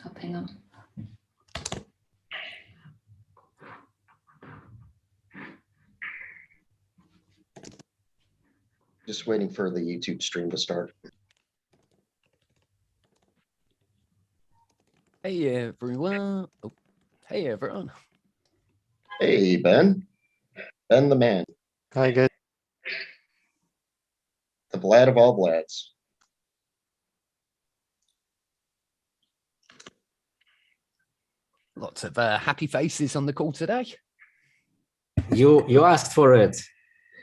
Oh, hang on. Just waiting for the YouTube stream to start. Hey everyone. Oh, hey everyone. Hey, Ben. Ben the man. Hi, good. The Vlad of all Vlads. Lots of happy faces on the call today. You asked for it.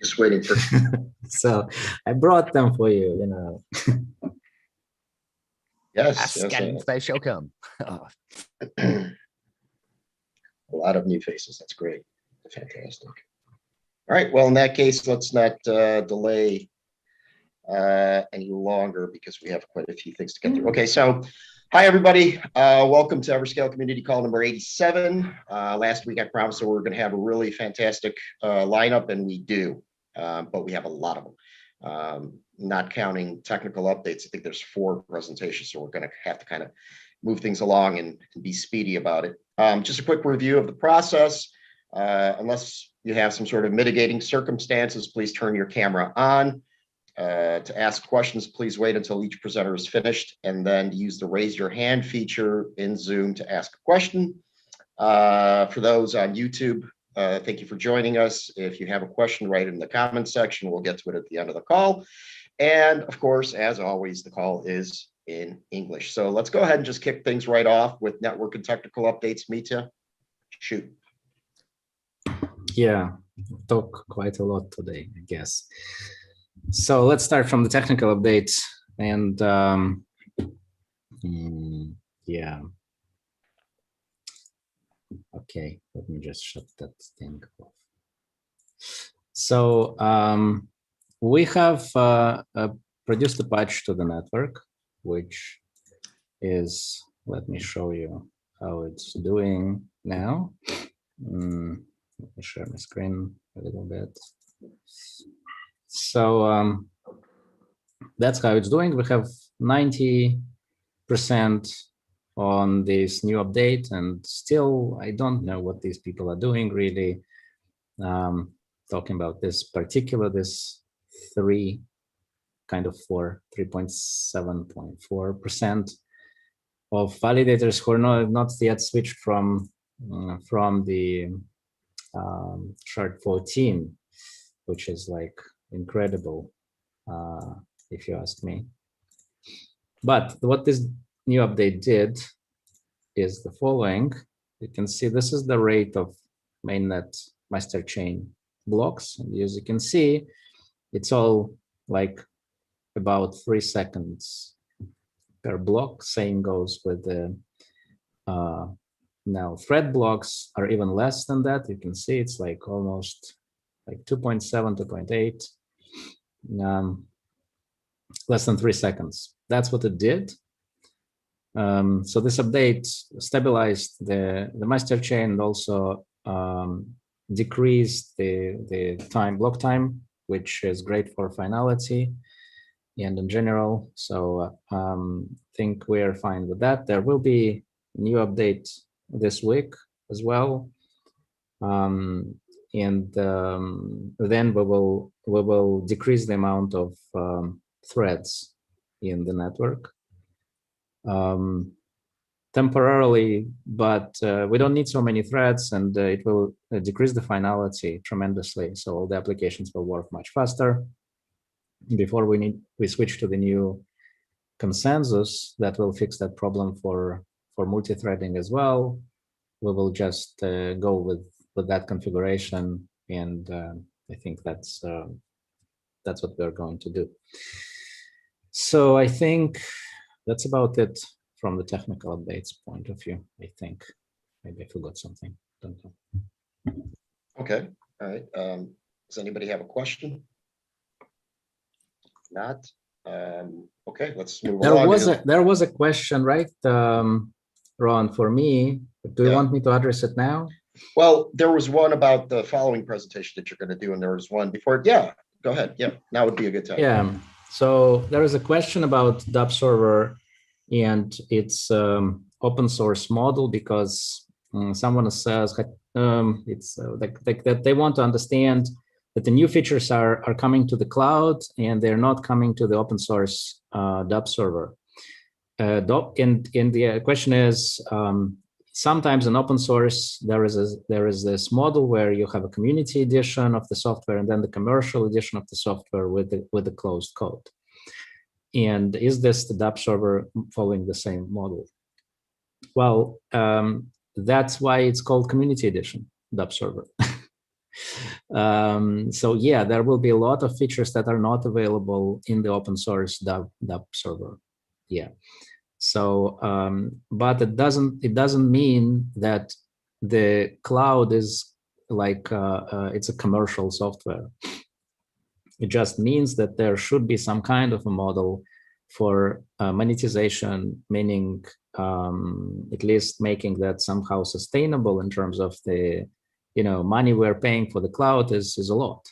Just waiting for. So I brought them for you, you know. Yes. And they shall come. Oh. A lot of new faces. That's great. Fantastic. All right. Well, in that case, let's not delay any longer because we have quite a few things to get through. Okay. So hi, everybody. Welcome to Everscale Community Call number 87. Last week, I promised that we were going to have a really fantastic lineup, and we do. But we have a lot of them, not counting technical updates. I think there's 4 presentations, so we're going to have to kind of move things along and be speedy about it. Just a quick review of the process. Unless you have some sort of mitigating circumstances, please turn your camera on. To ask questions, please wait until each presenter is finished and then use the raise your hand feature in Zoom to ask a question. For those on YouTube, thank you for joining us. If you have a question, write it in the comments section. We'll get to it at the end of the call. And of course, as always, the call is in English. So let's go ahead and just kick things right off with network and technical updates. Mitya, shoot. Yeah, talk quite a lot today, I guess. So let's start from the technical updates. And yeah. Okay, let me just shut that thing off. So we have produced a patch to the network, which is, let me show you how it's doing now. Let me share my screen a little bit. So that's how it's doing. We have 90% on this new update, and still I don't know what these people are doing really. Talking about this 3.7.4% of validators who are not yet switched from the shard 14, which is like incredible, if you ask me. But what this new update did is the following. You can see this is the rate of mainnet master chain blocks. And as you can see, it's all like about 3 seconds per block. Same goes with the now thread blocks are even less than that. You can see it's like almost like 2.7, 2.8, less than 3 seconds. That's what it did. So this update stabilized the master chain and also decreased the block time, which is great for finality and in general. So I think we're fine with that. There will be a new update this week as well. And then we will decrease the amount of threads in the network temporarily, but we don't need so many threads, and it will decrease the finality tremendously. So all the applications will work much faster. Before we switch to the new consensus that will fix that problem for multi-threading as well. We will just go with that configuration, and I think that's what we're going to do. So I think that's about it from the technical updates point of view. I think maybe I forgot something. Don't know. Okay. All right. Does anybody have a question? Not. Okay. Let's move on. There was a question, right, Ron, for me. Do you want me to address it now? Well, there was one about the following presentation that you're going to do, and there was one before. Yeah, go ahead. Yeah, now would be a good time. Yeah. So there is a question about dApp server and it's open source model because someone says it's like that they want to understand that the new features are coming to the cloud and they're not coming to the open source dub server. And the question is, sometimes in open source there is this model where you have a community edition of the software and then the commercial edition of the software with the closed code. And is this the dub server following the same model? Well, that's why it's called community edition dub server. So yeah, there will be a lot of features that are not available in the open source dub server. Yeah. So, but it doesn't mean that the cloud is like it's a commercial software. It just means that there should be some kind of a model for monetization, meaning at least making that somehow sustainable in terms of the money we're paying for the cloud is a lot.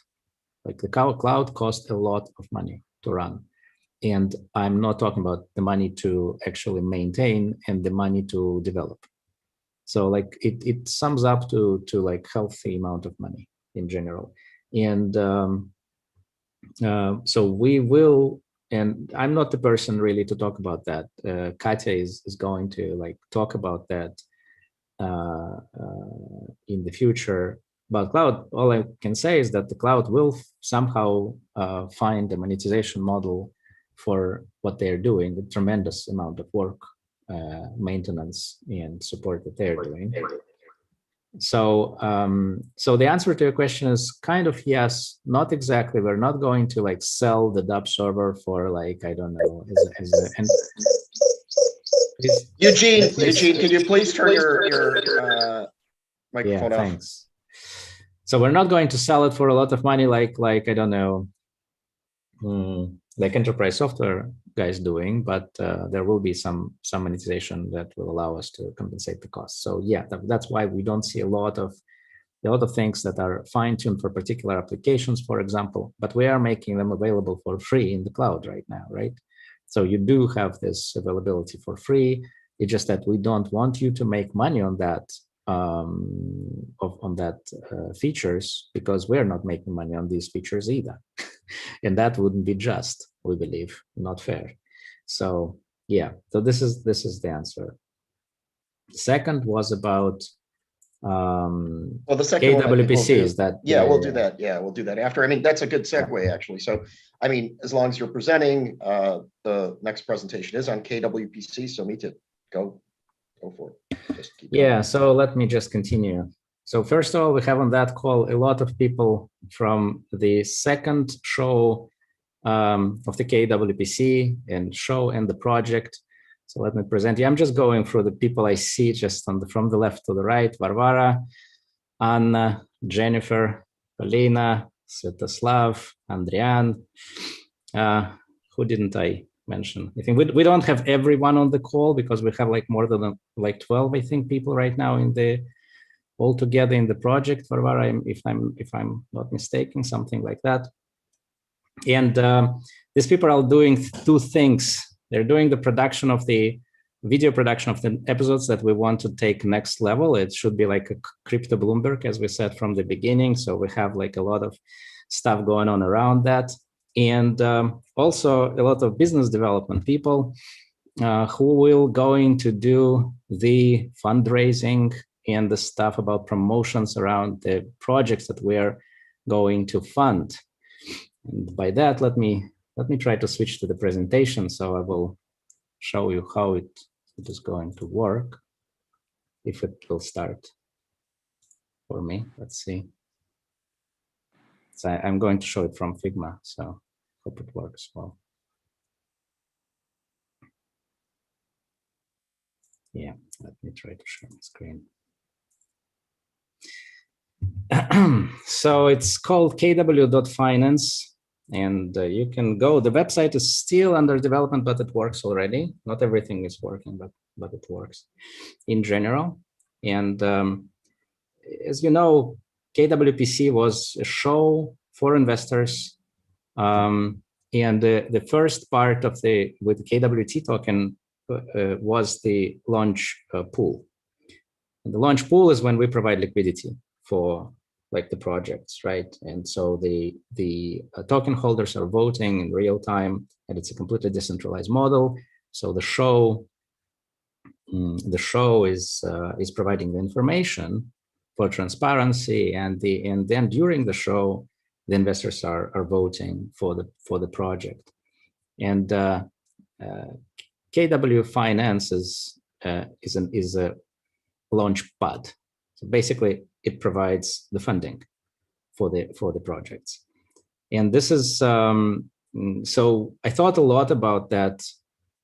Like the cloud costs a lot of money to run. And I'm not talking about the money to actually maintain and the money to develop. So like it sums up to like healthy amount of money in general. And so we will, and I'm not the person really to talk about that. Katya is going to like talk about that in the future. But cloud, all I can say is that the cloud will somehow find a monetization model for what they're doing, a tremendous amount of work, maintenance, and support that they're doing. So, so the answer to your question is kind of yes, not exactly. We're not going to like sell the dub server for like, I don't know, Eugene, can you please turn your microphone off? Thanks. So we're not going to sell it for a lot of money, like I don't know, like enterprise software guys doing, but there will be some monetization that will allow us to compensate the cost. So yeah, that's why we don't see a lot of things that are fine-tuned for particular applications, for example, but we are making them available for free in the cloud right now, right? So you do have this availability for free. It's just that we don't want you to make money on that features, because we're not making money on these features either. And that wouldn't be just, we believe, not fair. So yeah, so this is the answer. Second was about well, the second KWPC is that. Yeah, we'll do that. Yeah, we'll do that after. I mean, that's a good segue actually. So, I mean, as long as you're presenting, the next presentation is on KWPC. So Mita, go for it. Just keep going. So let me just continue. So first of all, we have on that call a lot of people from the second show of the KWPC and the project. So let me present you. I'm just going through the people I see just from the left to the right: Varvara, Anna, Jennifer, Polina, Svetoslav, Andrian. Who didn't I mention? I think we don't have everyone on the call because we have like more than like 12, I think, people right now all together in the project. Varvara, if I'm not mistaken, something like that. And these people are doing two things. They're doing the video production of the episodes that we want to take next level. It should be like a crypto Bloomberg, as we said from the beginning. So we have like a lot of stuff going on around that. And also a lot of business development people who will going to do the fundraising and the stuff about promotions around the projects that we're going to fund. And by that, let me try to switch to the presentation. So I will show you how it is going to work, if it will start for me. Let's see. So I'm going to show it from Figma, so hope it works well. Yeah, let me try to share my screen. So it's called kw.finance, and you can go. The website is still under development, but it works already. Not everything is working, but it works in general. And as you know, KWPC was a show for investors. And the first part of with the KWT token was the launch pool. And the launch pool is when we provide liquidity for like the projects, right? And so the token holders are voting in real time, and it's a completely decentralized model. So the show is providing the information for transparency, and then during the show, the investors are voting for the project. And KW Finance is a launch pad. So basically, it provides the funding for the projects. And this is so I thought a lot about that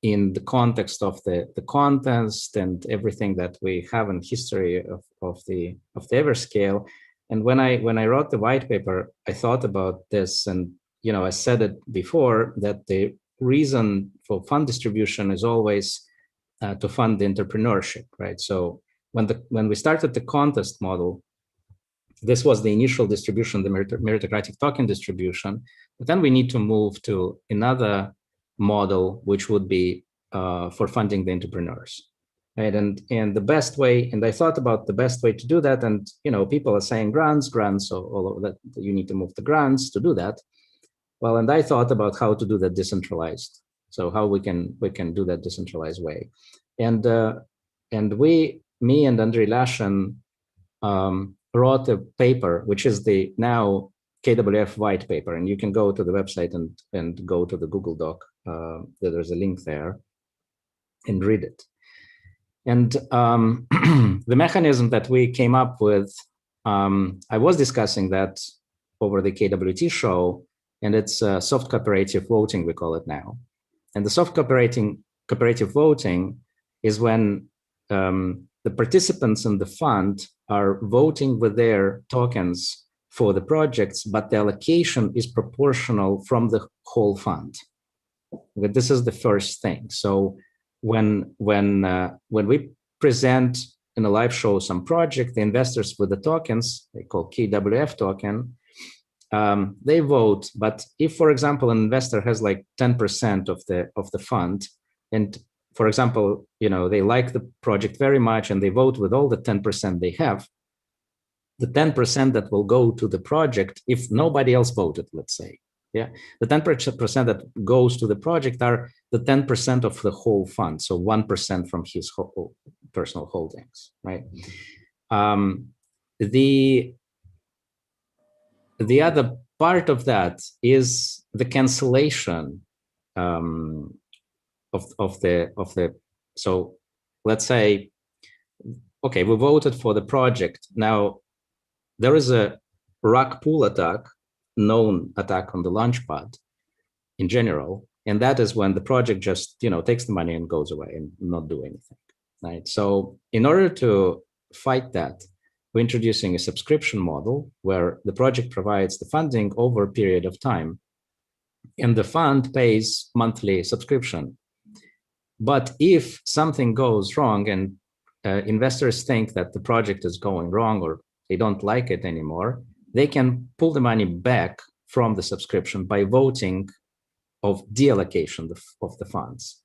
in the context of the contest and everything that we have in history of the Everscale. And when I wrote the white paper, I thought about this, and I said it before that the reason for fund distribution is always to fund the entrepreneurship, right? So when we started the contest model, this was the initial distribution, the meritocratic token distribution, but then we need to move to another model, which would be for funding the entrepreneurs, right? And the best way, and I thought about the best way to do that, and people are saying grants, so all of that, you need to move the grants to do that. Well, and I thought about how to do that decentralized, so how we can do that decentralized way, and me and Andrei Lashin wrote a paper, which is the now KWF white paper, and you can go to the website and go to the Google Doc. There's a link there, and read it. And the mechanism that we came up with, I was discussing that over the KWT show, and it's soft cooperative voting, we call it now. And the soft cooperative voting is when the participants in the fund are voting with their tokens for the projects, but the allocation is proportional from the whole fund. But this is the first thing. So when we present in a live show some project, the investors with the tokens, they call KWF token, they vote. But if, for example, an investor has like 10% of the fund, and for example, they like the project very much and they vote with all the 10% they have, the 10% that will go to the project, if nobody else voted, let's say, the 10% that goes to the project are the 10% of the whole fund, so 1% from his whole personal holdings, right? The other part of that is the cancellation of the. So let's say, okay, we voted for the project. Now there is a rug pull attack, known attack on the launchpad in general, and that is when the project just takes the money and goes away and not do anything, right? So in order to fight that, we're introducing a subscription model where the project provides the funding over a period of time, and the fund pays monthly subscription. But if something goes wrong and investors think that the project is going wrong or they don't like it anymore, they can pull the money back from the subscription by voting of deallocation of the funds.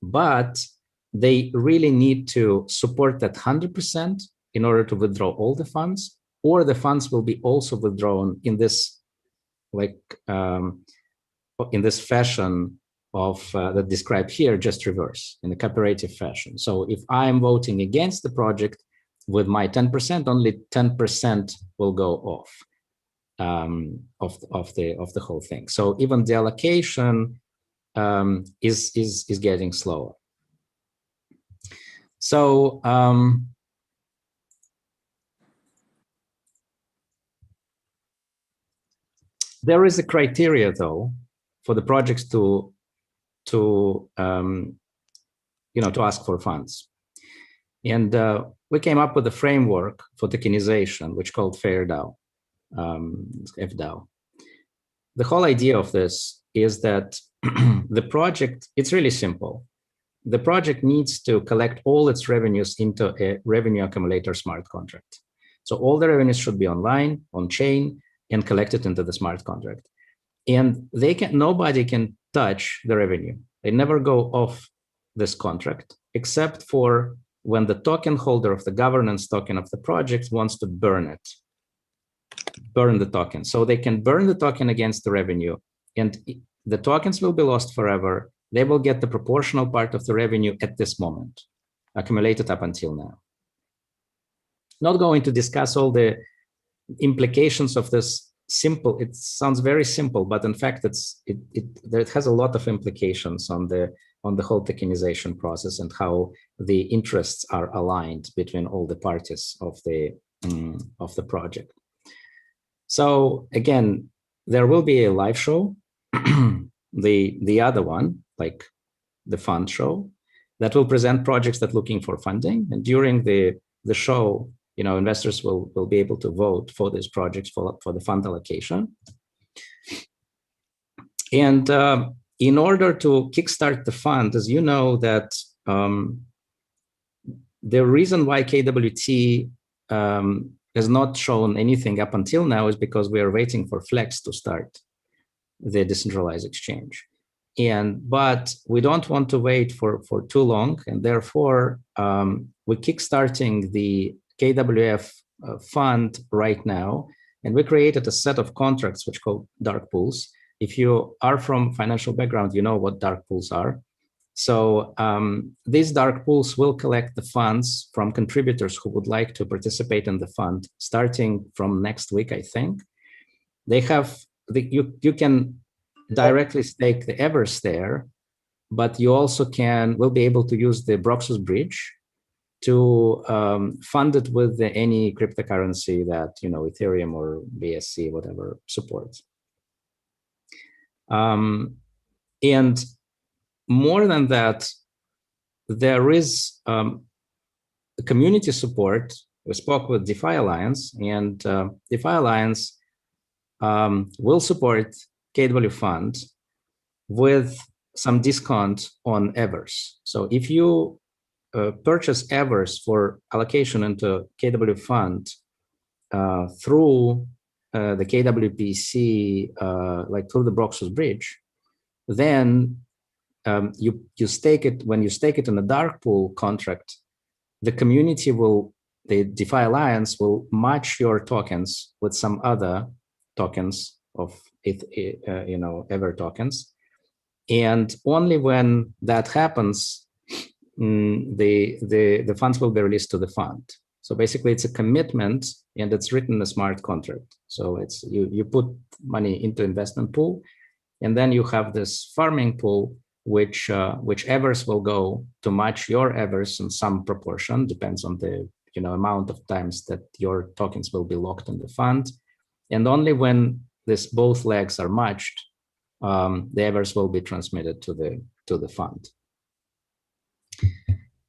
But they really need to support that 100% in order to withdraw all the funds, or the funds will be also withdrawn in this in this fashion of that described here, just reverse, in a cooperative fashion. So if I'm voting against the project with my 10%, only 10% will go off of the whole thing. So even the allocation is getting slower. So there is a criteria, though, for the projects to ask for funds, and we came up with a framework for tokenization, which called FairDAO, FDAO. The whole idea of this is that the project, it's really simple. The project needs to collect all its revenues into a revenue accumulator smart contract. So all the revenues should be online, on chain, and collected into the smart contract. And nobody can touch the revenue. They never go off this contract, except for when the token holder of the governance token of the project wants to burn the token. So they can burn the token against the revenue, and the tokens will be lost forever. They will get the proportional part of the revenue at this moment, accumulated up until now. Not going to discuss all the implications of this simple. It sounds very simple, but in fact, it has a lot of implications on the whole tokenization process and how the interests are aligned between all the parties of the project. So again, there will be a live show, the other one, like the fund show, that will present projects that are looking for funding. And during the show, investors will be able to vote for these projects for the fund allocation. And in order to kickstart the fund, as you know, that the reason why KWT has not shown anything up until now is because we are waiting for Flex to start the decentralized exchange. But we don't want to wait for too long, and therefore we're kickstarting the KWF fund right now, and we created a set of contracts which called dark pools. If you are from financial background, you know what dark pools are. So these dark pools will collect the funds from contributors who would like to participate in the fund, starting from next week, I think. They have you can directly stake the Evers there, but you also will be able to use the Broxus bridge to fund it with any cryptocurrency that Ethereum or BSC, whatever, supports. And more than that, there is community support. We spoke with DeFi Alliance, and DeFi Alliance will support KW Fund with some discount on Evers. So if you purchase Evers for allocation into KW Fund through the KWPC, like through the Broxus bridge, then you stake it. When you stake it in a dark pool contract, the community the DeFi Alliance will match your tokens with some other tokens of Ever tokens, and only when that happens, the funds will be released to the fund. So basically, it's a commitment, and it's written in a smart contract. So it's you put money into investment pool, and then you have this farming pool, which Evers will go to match your Evers in some proportion, depends on the amount of times that your tokens will be locked in the fund, and only when both legs are matched, the Evers will be transmitted to the fund.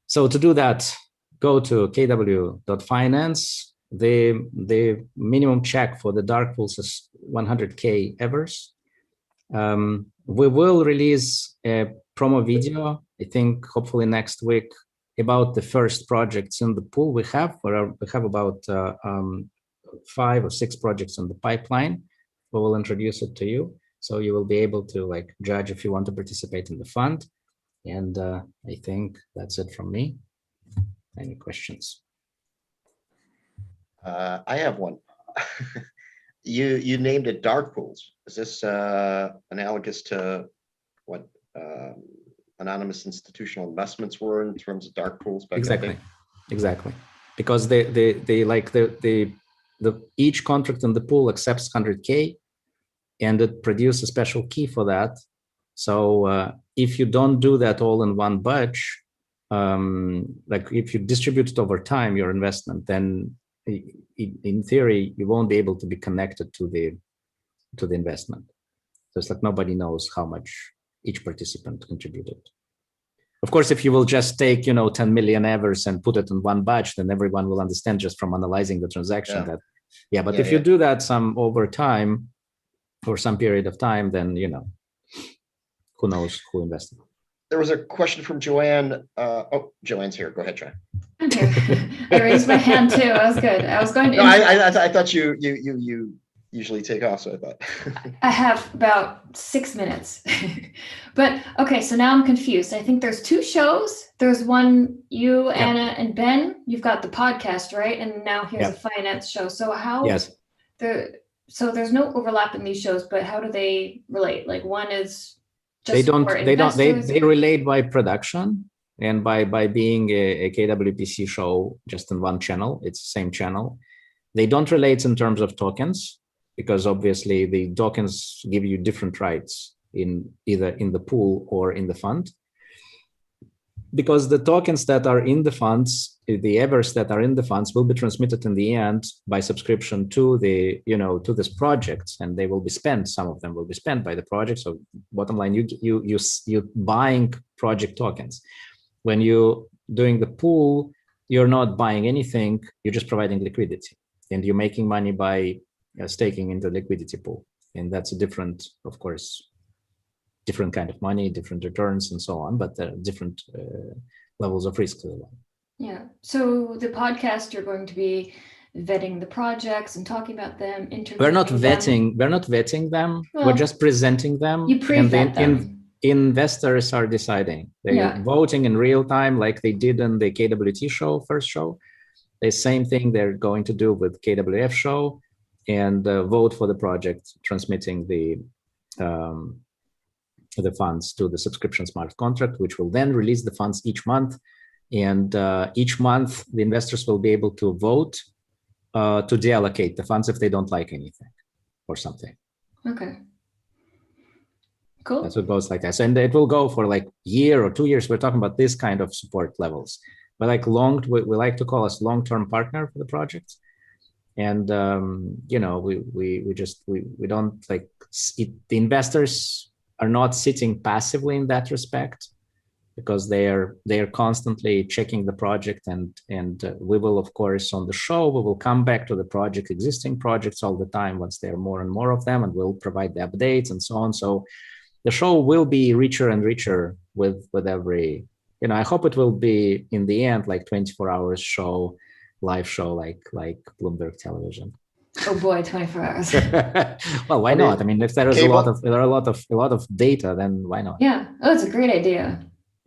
So to do that, go to kw.finance. The minimum check for the dark pools is 100K Evers. We will release a promo video, I think, hopefully next week, about the first projects in the pool we have. We have about 5 or 6 projects in the pipeline. We will introduce it to you, so you will be able to judge if you want to participate in the fund. And I think that's it from me. Any questions? I have one. You named it dark pools. Is this analogous to what anonymous institutional investments were in terms of dark pools back then? Exactly. Because each contract in the pool accepts 100K, and it produces a special key for that. So if you don't do that all in one batch, if you distribute it over time, your investment, then in theory, you won't be able to be connected to the investment. So it's like nobody knows how much each participant contributed. Of course, if you will just take 10 million Evers and put it in one batch, then everyone will understand just from analyzing the transaction But if you do that some over time, for some period of time, then who knows who invested. There was a question from Joanne. Joanne's here. Go ahead, Joanne. I'm here. I raised my hand too. I was good. I was going to. No, I thought you usually take off, so I thought. I have about 6 minutes. But okay, so now I'm confused. I think there's 2 shows. There's one, you, Yep. Anna, and Ben. You've got the podcast, right? And now here's Yep. a finance show. So how Yes. so there's no overlap in these shows, but how do they relate? Like one is just They don't. for They don't. investors. They relate by production and by being a KWPC show just in one channel. It's the same channel. They don't relate in terms of tokens because obviously the tokens give you different rights in either in the pool or in the fund. Because the tokens that are in the funds, the Evers that are in the funds will be transmitted in the end by subscription to the, to this project, and they will be spent. Some of them will be spent by the project. So bottom line, you buying project tokens. When you doing the pool, you're not buying anything. You're just providing liquidity, and you're making money by staking into liquidity pool, and that's a different, of course, different kind of money, different returns, and so on, but different levels of risk to the one. Yeah. So the podcast, you're going to be vetting the projects and talking about them. We're not interviewing them. vetting. We're not vetting them. Well, we're just presenting them. You pre-vet them. Investors are deciding. They're voting in real time, like they did in the KWT show, first show. The same thing they're going to do with KWF show, and vote for the project, transmitting the funds to the subscription smart contract, which will then release the funds each month. And each month, the investors will be able to vote to deallocate the funds if they don't like anything or something. Okay. Cool. That's what goes like that. So, and it will go for like year or 2 years. We're talking about this kind of support levels. But like we like to call us long-term partner for the project. And we don't like it, the investors are not sitting passively in that respect, because they are constantly checking the project, and we will, of course, on the show, we will come back to the project, existing projects all the time once there are more and more of them, and we'll provide the updates and so on. So the show will be richer and richer with every, I hope it will be in the end like 24 hours show, live show, like Bloomberg television. Oh boy, 24 hours. Well, why not? I mean, if there is a lot of data, then why not? Yeah. Oh, it's a great idea.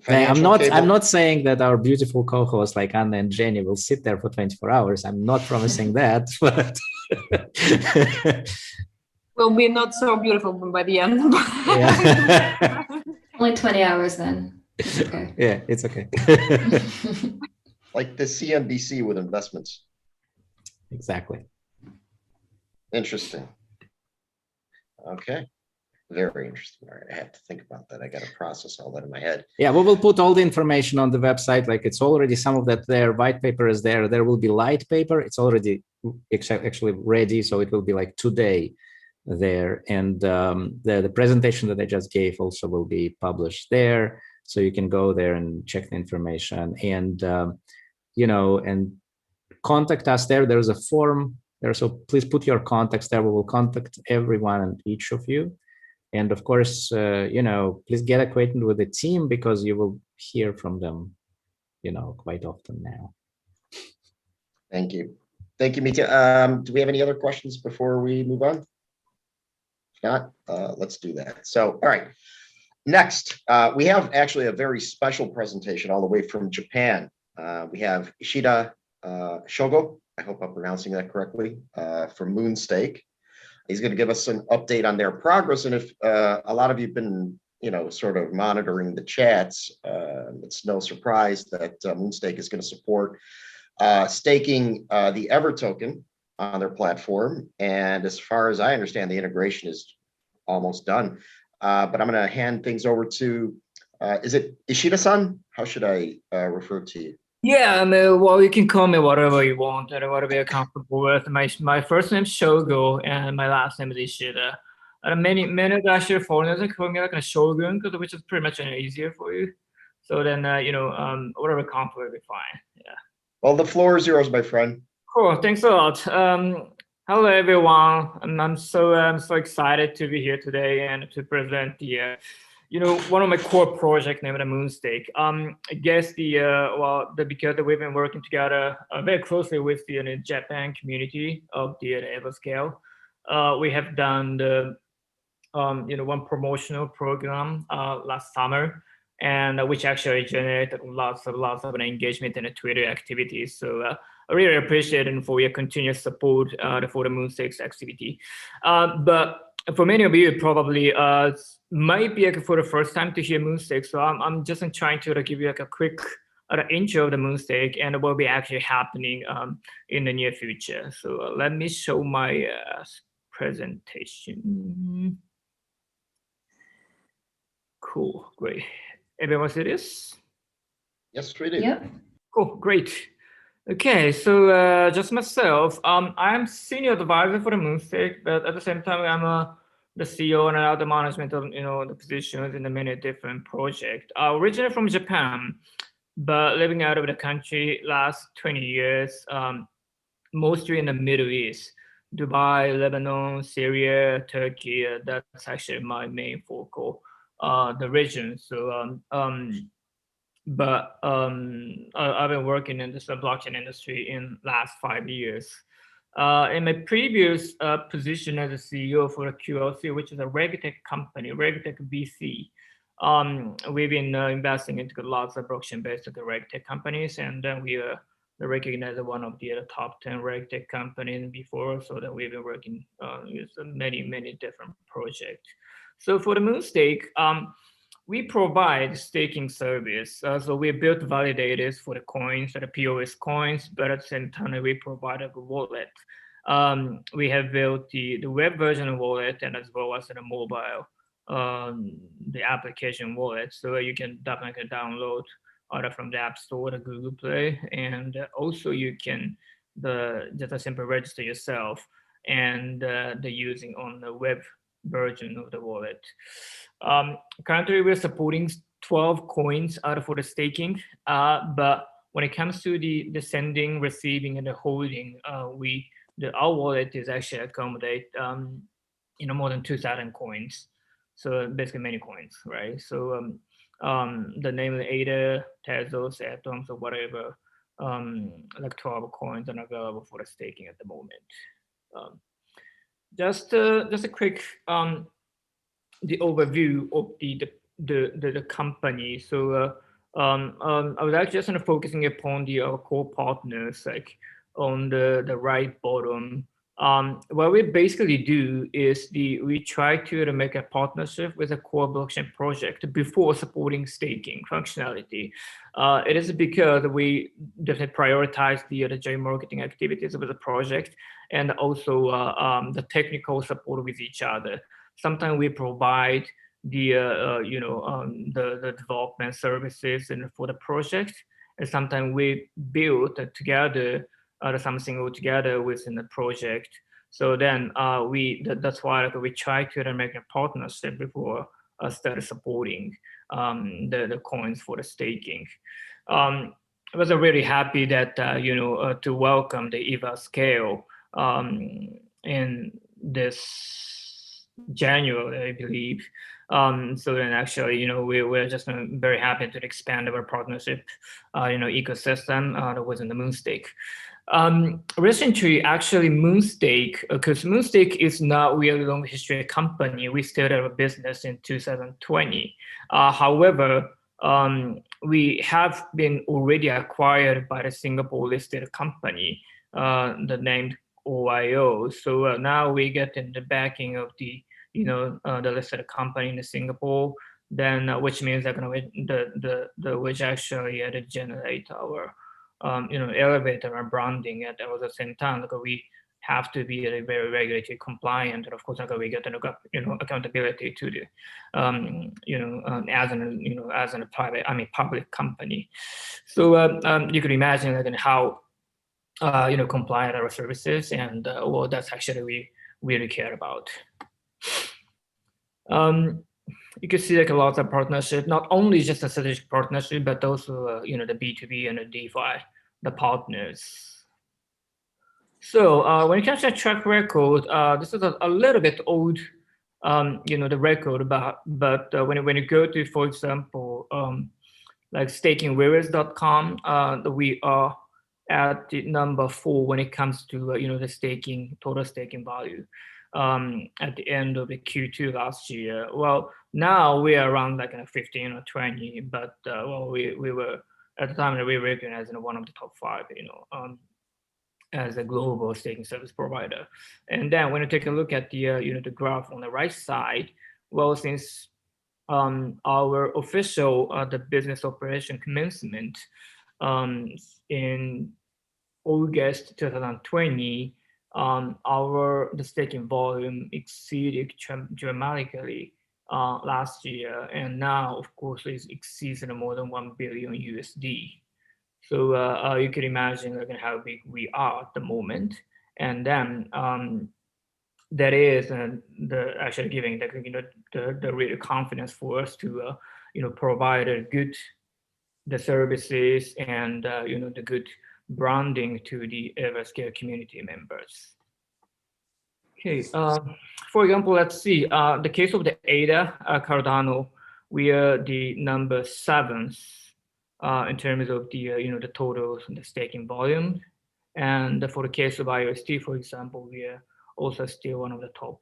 I'm not saying that our beautiful co-hosts like Anna and Jenny will sit there for 24 hours. I'm not promising that, but will be not so beautiful by the end. Yeah. Only 20 hours then. It's okay. Yeah, it's okay. Like the CNBC with investments. Exactly. Interesting. Okay. Very interesting. All right, I have to think about that. I got to process all that in my head. Yeah, we will put all the information on the website. Like it's already some of that there. White paper is there. There will be light paper. It's already actually ready. So it will be like today there. And the presentation that I just gave also will be published there. So you can go there and check the information, and, and contact us there. There's a form there. So please put your contacts there. We will contact everyone and each of you. And of course, please get acquainted with the team, because you will hear from them, quite often now. Thank you. Thank you, Mitya. Do we have any other questions before we move on? If not, let's do that. So, all right. Next, we have actually a very special presentation all the way from Japan. We have Ishida Shogo, I hope I'm pronouncing that correctly, from Moonstake. He's going to give us an update on their progress. And if a lot of you have been, sort of monitoring the chats, it's no surprise that Moonstake is going to support staking the Ever token on their platform. And as far as I understand, the integration is almost done. But I'm going to hand things over to, is it Ishida-san? How should I refer to you? Yeah, well, you can call me whatever you want and whatever you're comfortable with. My first name is Shogo and my last name is Ishida. Many actually foreigners call me like a Shogun, which is pretty much easier for you. So then, whatever comfortable will be fine. Yeah. Well, the floor is yours, my friend. Cool. Thanks a lot. Hello, everyone. I'm so excited to be here today and to present the one of my core projects named Moonstake. I guess because we've been working together very closely with the Japan community of the Everscale. we have done the one promotional program last summer, and which actually generated lots of engagement and Twitter activities. So I really appreciate it for your continuous support for the Moonstake's activity. But for many of you, probably might be for the first time to hear Moonstake. So I'm just trying to give you a quick intro of the Moonstake and what will be actually happening in the near future. So let me show my presentation. Cool, great. Everyone see this? Yes, we do. Yep. Cool, great. Okay, so just myself. I'm senior advisor for the Moonstake, but at the same time, I'm the CEO and other management of the positions in the many different projects. Originally from Japan, but living out of the country last 20 years, mostly in the Middle East, Dubai, Lebanon, Syria, Turkey. That's actually my main focal the region. So I've been working in this blockchain industry in last 5 years. In my previous position as a CEO for a QLC, which is a RegTech company, RegTech BC, we've been investing into lots of blockchain-based RegTech companies, and then we are recognized as one of the top 10 RegTech companies before, so that we've been working with many different projects. So for the Moonstake, we provide staking service. So we built validators for the coins, the POS coins, but at the same time, we provide a wallet. We have built the web version of wallet and as well as the mobile, the application wallet. So you can definitely download either from the App Store or Google Play. And also you can just simply register yourself and the using on the web version of the wallet. Currently, we're supporting 12 coins out for the staking, but when it comes to the sending, receiving, and the holding, our wallet is actually accommodate more than 2,000 coins. So basically many coins, right? So the name of the ADA, Tezos, Atoms, or whatever, like 12 coins are available for the staking at the moment. Just a quick the overview of the company. So I was actually just focusing upon the core partners, like on the right bottom. What we basically do is we try to make a partnership with a core blockchain project before supporting staking functionality. It is because we definitely prioritize the joint marketing activities of the project and also the technical support with each other. Sometimes we provide the development services and for the project, and sometimes we build together something all together within the project. So then that's why we try to make a partnership before start supporting the coins for the staking. I was really happy that to welcome the Everscale in this January, I believe. So then actually, we're just very happy to expand our partnership, ecosystem within the Moonstake. Recently, actually, Moonstake, because Moonstake is not really long history company. We started our business in 2020. However, we have been already acquired by the Singapore listed company, the named OIO. So now we get in the backing of the listed company in Singapore. Then, which means that which actually generate our elevate our branding at the same time. We have to be very regulatory compliant, and of course, we get accountability to the as a private, public company. So you can imagine how compliant our services, and well, that's actually we really care about. You can see a lot of partnership, not only just a strategic partnership, but also the B2B and the DeFi, the partners. So when it comes to track record, this is a little bit old, the record, but when you go to, for example, like stakingwarriors.com, we are at the number 4 when it comes to the total staking value. at the end of the Q2 last year. Well, now we are around like 15 or 20, but well, we were at the time that we were recognized in one of the top 5, as a global staking service provider. And then when you take a look at the the graph on the right side, well, since our official the business operation commencement in August 2020, the staking volume exceeded dramatically last year, and now of course it exceeds more than 1 billion USD. So you can imagine like how big we are at the moment, and then that is the actually giving the real confidence for us to provide a good the services and the good branding to the Everscale community members. Okay, for example, let's see the case of the ADA Cardano. We are the number 7th in terms of the the total the staking volume, and for the case of IOST, for example, we are also still one of the top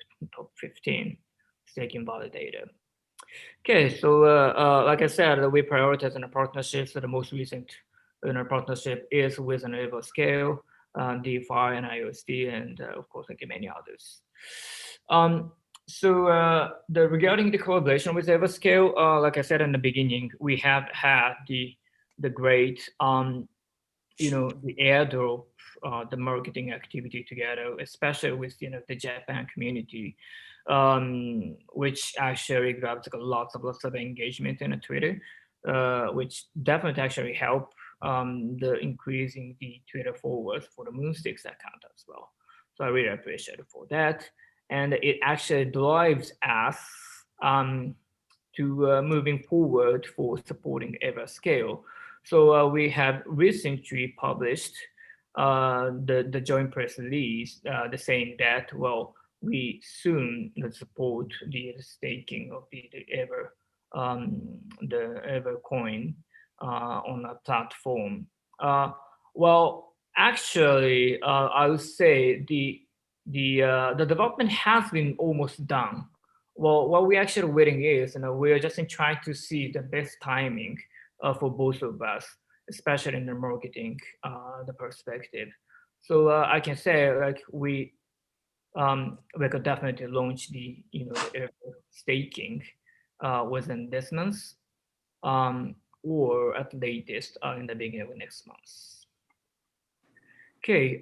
15 staking validator. Okay, so like I said, we prioritize in the partnerships. So the most recent partnership is with an Everscale, DeFi, and IOST, and of course, like many others. So regarding the collaboration with Everscale, like I said in the beginning, we have had the great the airdrop, the marketing activity together, especially with the Japan community, which actually grabs lots of engagement in Twitter, which definitely actually help the increasing the Twitter followers for the Moonstake account as well. So I really appreciate it for that, and it actually drives us to moving forward for supporting Everscale. So we have recently published the joint press release, saying that we soon support the staking of the Ever coin on a platform. Actually, I would say the development has been almost done. Well, what we're actually waiting is, we're just trying to see the best timing for both of us, especially in the marketing the perspective. So I can say like we could definitely launch the the staking within this month, or at the latest in the beginning of next month. Okay.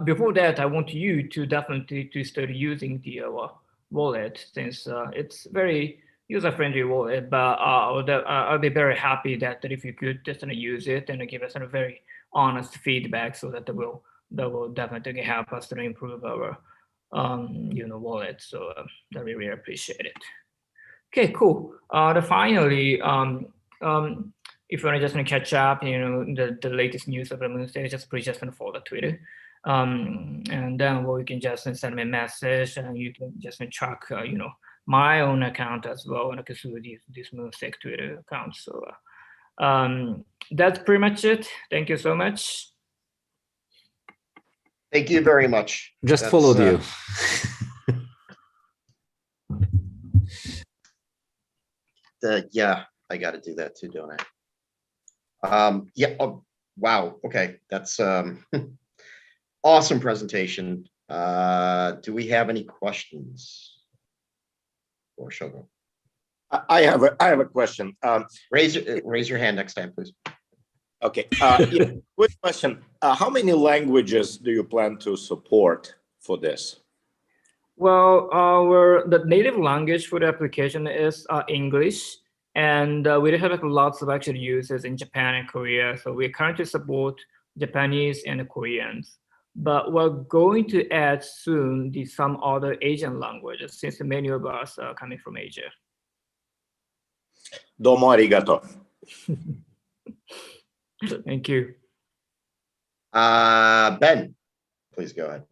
Before that, I want you to definitely to start using the wallet, since it's very user-friendly wallet, but I'll be very happy that if you could just use it and give us a very honest feedback, so that will definitely help us to improve our wallet. So I really appreciate it. Okay, cool. Finally, if you want to just catch up, the latest news of the Moonstake, please just follow the Twitter. And then we can just send me a message, and you can just track my own account as well, and I can see this Moonstake Twitter account. So that's pretty much it. Thank you so much. Thank you very much. Just followed you. Yeah, I got to do that too, don't I? Yeah. Oh, wow. Okay, that's awesome presentation. Do we have any questions for Shogo? I have a question. Raise your hand next time, please. Okay. Yeah, quick question. How many languages do you plan to support for this? Well, the native language for the application is English, and we do have lots of actual users in Japan and Korea. So we currently support Japanese and Koreans, but we're going to add soon some other Asian languages, since many of us are coming from Asia. Domo arigato. Thank you. Ben, please go ahead.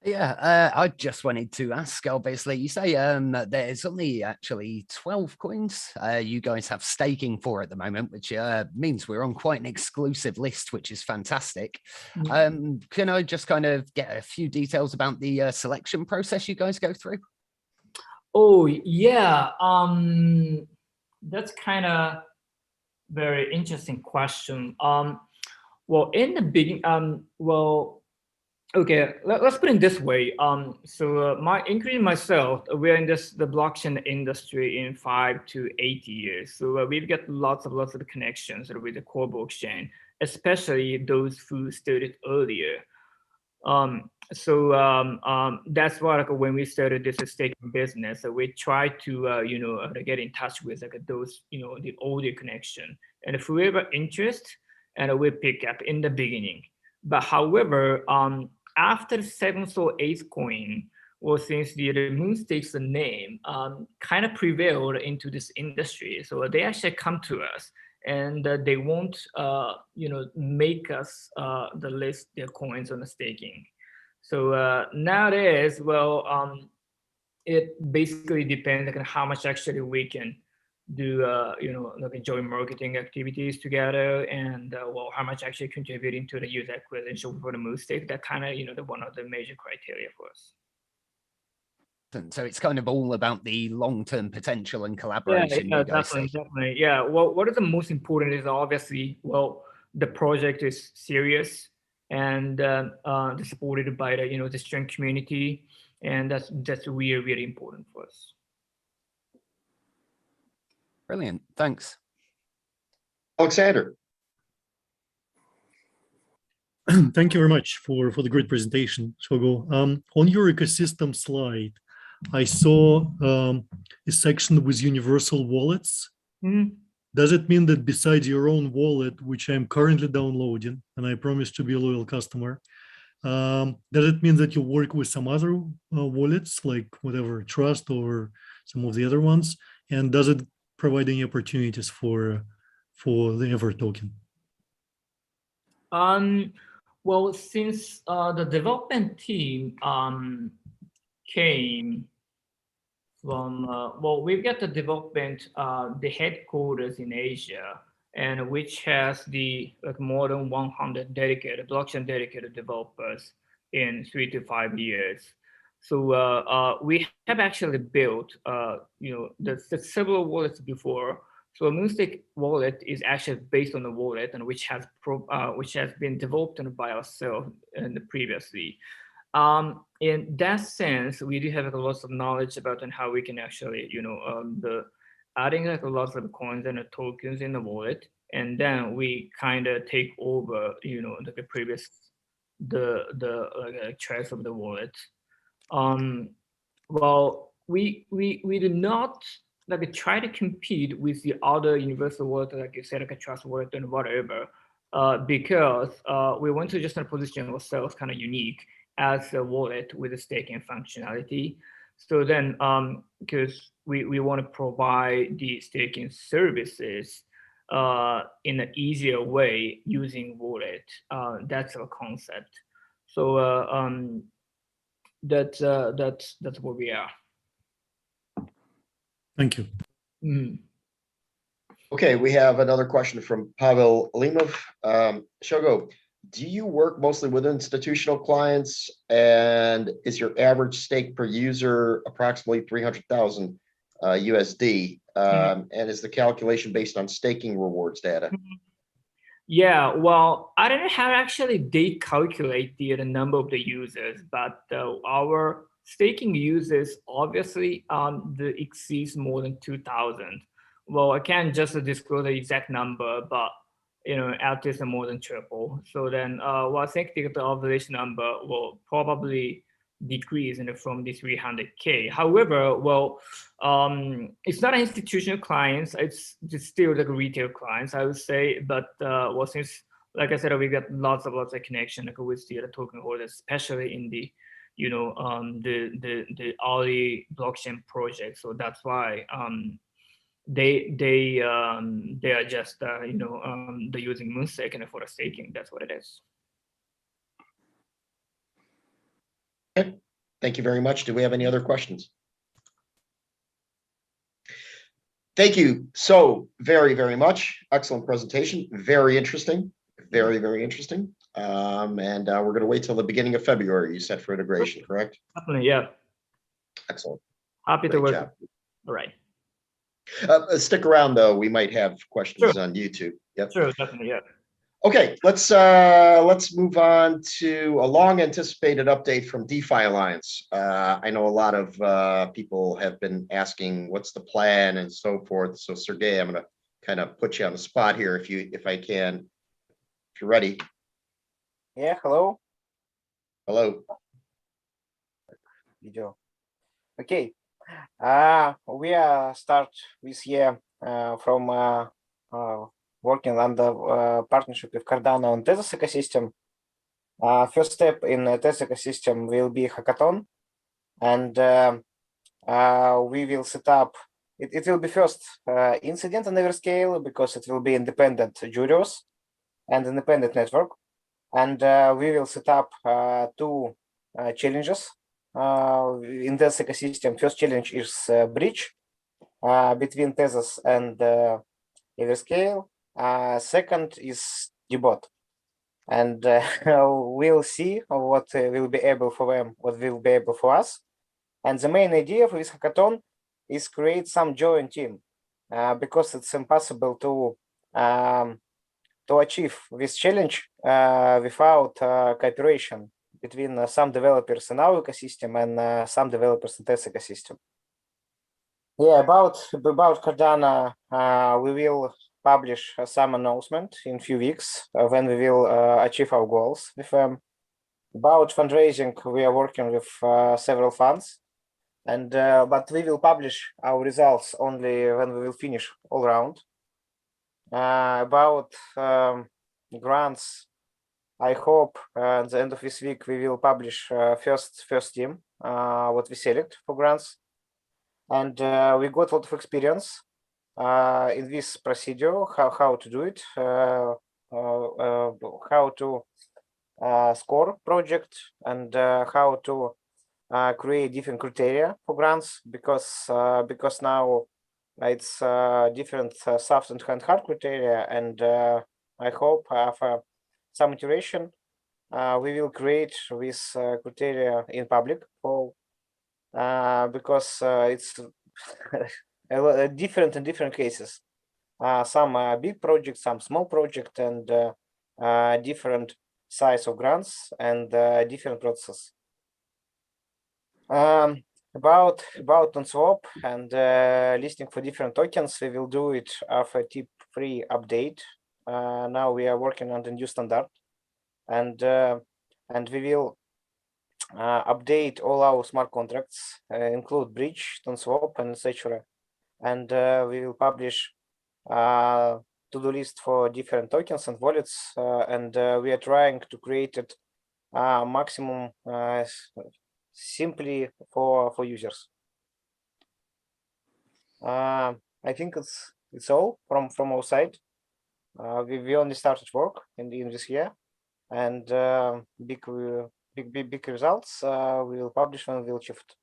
Yeah, I just wanted to ask, obviously, you say that there's only actually 12 coins you guys have staking for at the moment, which means we're on quite an exclusive list, which is fantastic. Can I just kind of get a few details about the selection process you guys go through? Oh, yeah. That's kind of very interesting question. Well, in the beginning, okay, let's put it this way. Including myself, we're in the blockchain industry in 5 to 8 years. So we've got lots of connections with the core blockchain, especially those who started earlier. That's why like when we started this staking business, we try to get in touch with like those the older connection, and if we have interest, and we pick up in the beginning. But however, after 7th or 8th coin, well, since the Moonstake's name kind of prevailed into this industry, so they actually come to us and they won't make us the list their coins on the staking. So nowadays, well, it basically depends on how much actually we can do, like joint marketing activities together, and well, how much actually contributing to the user acquisition for the Moonstake. That kind of one of the major criteria for us. So it's kind of all about the long-term potential and collaboration. Yeah, you guys see. definitely. Yeah. Well, what is the most important is obviously, well, the project is serious and supported by the strong community, and that's really important for us. Brilliant. Thanks. Alexander. Thank you very much for the great presentation, Shogo. On your ecosystem slide, I saw a section with universal wallets. Mhm. Does it mean that besides your own wallet, which I'm currently downloading, and I promise to be a loyal customer, does it mean that you work with some other wallets, like whatever, Trust or some of the other ones? And does it provide any opportunities for the Ever token? Well, since the development team came from, well, we've got the development, the headquarters in Asia, and which has like more than 100 blockchain dedicated developers in 3 to 5 years. So we have actually built, the several wallets before. So a Moonstake wallet is actually based on the wallet, and which has been developed by ourselves previously. In that sense, we do have a lot of knowledge about and how we can actually, adding like a lot of coins and tokens in the wallet, and then we kind of take over, like the previous trace of the wallet. Well, we do not like try to compete with the other universal wallet, like you said, like a Trust wallet and whatever, because we want to just position ourselves kind of unique as a wallet with a staking functionality. So then, because we want to provide the staking services in an easier way using wallet. That's our concept. So that's where we are. Thank you. Mm. Okay, we have another question from Pavel Limov. Shogo, do you work mostly with institutional clients, and is your average stake per user approximately 300,000 USD? And is the calculation based on staking rewards data? Yeah, well, I don't know how actually they calculate the number of the users, but our staking users obviously exceeds more than 2,000. Well, I can't just disclose the exact number, but at least more than triple. So then, well, I think the average number will probably decrease from the 300K. However, well, it's not institutional clients, it's just still like retail clients, I would say. But well, since like I said, we got lots of connection like with the token holders, especially in the the early blockchain project. So that's why they are just they're using Moonstake and for the staking. That's what it is. Okay. Thank you very much. Do we have any other questions? Thank you so very, very much. Excellent presentation. Very interesting. Very, very interesting. And we're going to wait till the beginning of February, you said, for integration, correct? Definitely, yeah. Excellent. Happy to Great work. job. All right. Stick around, though. We might have questions Sure. on YouTube. Yep. Sure, definitely, yeah. Okay, let's move on to a long anticipated update from DeFi Alliance. I know a lot of people have been asking what's the plan and so forth. So Sergey, I'm going to kind of put you on the spot here if I can. If you're ready. Yeah, hello. Hello. Video. Okay. We start this year from working on the partnership with Cardano on Tezos ecosystem. First step in Tezos ecosystem will be hackathon, and we will set up. It will be first incident on Everscale because it will be independent jurors and independent network, and we will set up two challenges in this ecosystem. First challenge is bridge between Tezos and Everscale. Second is debot, and we'll see what will be able for them, what will be able for us. And the main idea for this hackathon is create some joint team because it's impossible to achieve this challenge without cooperation between some developers in our ecosystem and some developers in Tezos ecosystem. Yeah, about Cardano, we will publish some announcement in a few weeks when we will achieve our goals with them. About fundraising, we are working with several funds, and but we will publish our results only when we will finish all round. About grants, I hope at the end of this week we will publish first team what we select for grants, and we got a lot of experience in this procedure, how to do it, how to score project, and how to create different criteria for grants because now it's different soft and hard criteria, and I hope after some iteration we will create this criteria in public for because it's different in different cases. Some big projects, some small project, and different size of grants and different process. About OnSwap and listing for different tokens, we will do it after tip 3 update. Now we are working on the new standard, and we will update all our smart contracts, include bridge, OnSwap, and etc. And we will publish to-do list for different tokens and wallets, and we are trying to create it maximum simply for users. I think it's all from our side. We only started work in this year, and big results we will publish when we will shift.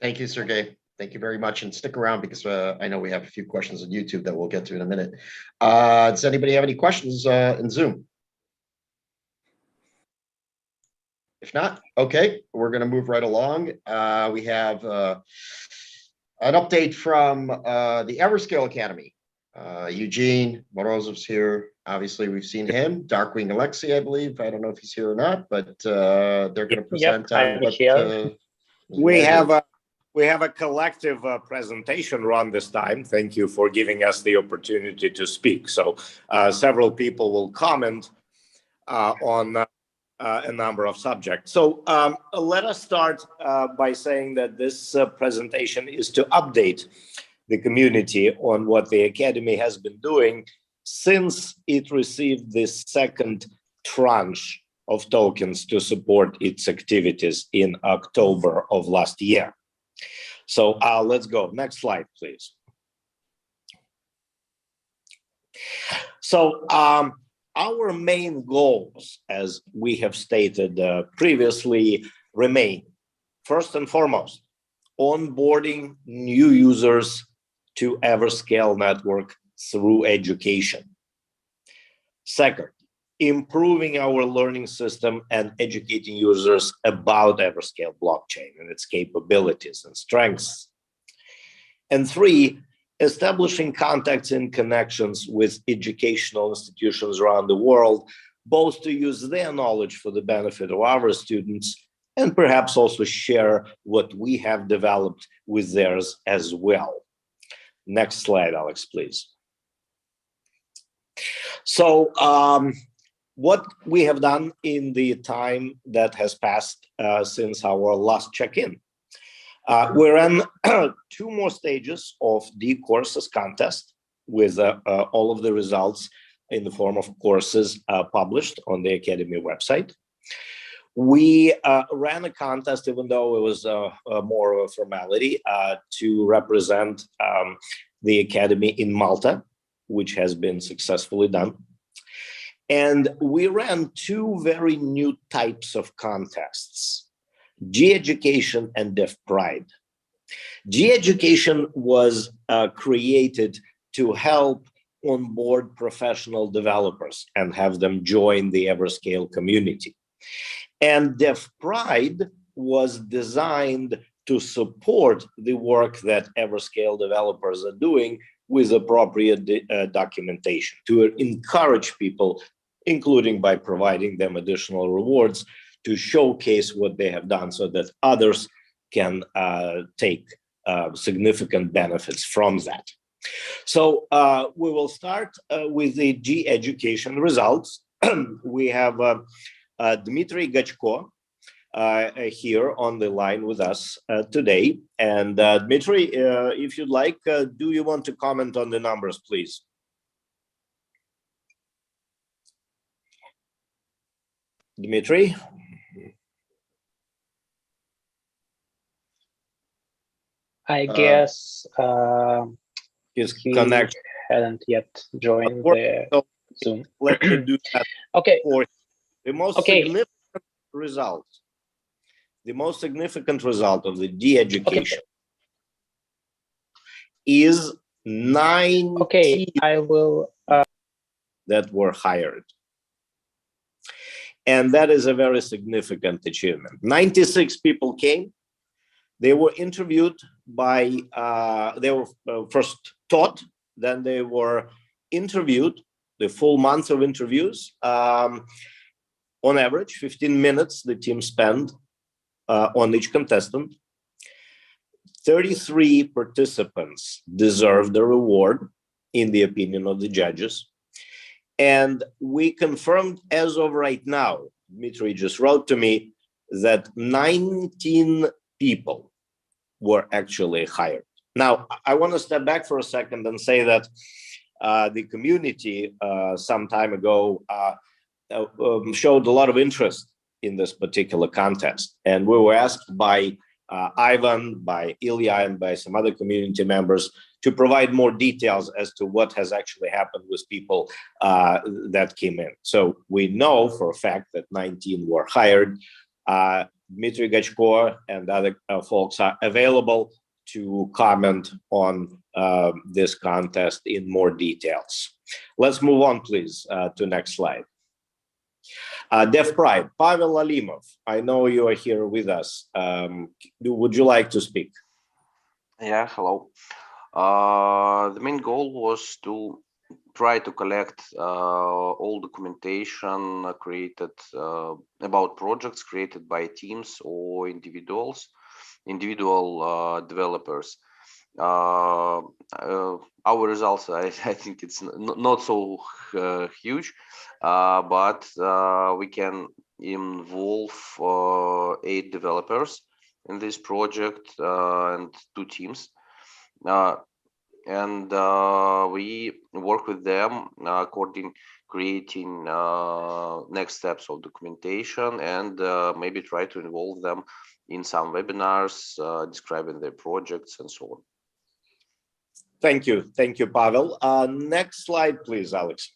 Thank you, Sergey. Thank you very much, and stick around because I know we have a few questions on YouTube that we'll get to in a minute. Does anybody have any questions in Zoom? If not, okay, we're going to move right along. We have an update from the Everscale Academy. Eugene Morozov's here. Obviously, we've seen him. Darkwing Alexei, I believe. I don't know if he's here or not, but they're going to present on what we have a collective presentation run this time. Thank you for giving us the opportunity to speak. So several people will comment on a number of subjects. So let us start by saying that this presentation is to update the community on what the Academy has been doing since it received this second tranche of tokens to support its activities in October of last year. So let's go. Next slide, please. So our main goals, as we have stated previously, remain. First and foremost, onboarding new users to Everscale network through education. Second, improving our learning system and educating users about Everscale blockchain and its capabilities and strengths. And three, establishing contacts and connections with educational institutions around the world, both to use their knowledge for the benefit of our students and perhaps also share what we have developed with theirs as well. Next slide, Alex, please. So what we have done in the time that has passed since our last check-in. We ran 2 more stages of the courses contest with all of the results in the form of courses published on the Academy website. We ran a contest, even though it was more of a formality, to represent the Academy in Malta, which has been successfully done. And we ran 2 very new types of contests, G-Education and DevPride. G-Education was created to help onboard professional developers and have them join the Everscale community. And DevPride was designed to support the work that Everscale developers are doing with appropriate documentation, to encourage people, including by providing them additional rewards, to showcase what they have done so that others can take significant benefits from that. So we will start with the G-Education results. We have Dmitry Gachko here on the line with us today. And Dmitry, if you'd like, do you want to comment on the numbers, please? Dmitry? I guess His he connection hadn't yet joined the Zoom. Let me do that. Okay. For the most significant result, of the de-education is 9 I will that were hired. And that is a very significant achievement. 96 people came. They were interviewed by, they were first taught, then they were interviewed, the full month of interviews. On average, 15 minutes the team spent on each contestant. 33 participants deserved a reward in the opinion of the judges. And we confirmed as of right now, Dmitry just wrote to me, that 19 people were actually hired. Now, I want to step back for a second and say that the community some time ago showed a lot of interest in this particular contest. And we were asked by Ivan, by Ilya, and by some other community members to provide more details as to what has actually happened with people that came in. So we know for a fact that 19 were hired. Dmitry Gachko and other folks are available to comment on this contest in more details. Let's move on, please, to next slide. DevPride, Pavel Alimov, I know you are here with us. Would you like to speak? Yeah, hello. The main goal was to try to collect all documentation created about projects created by teams or individual developers. Our results, I think it's not so huge, but we can involve 8 developers in this project and 2 teams. And we work with them creating next steps of documentation and maybe try to involve them in some webinars, describing their projects and so on. Thank you, Pavel. Next slide, please, Alex.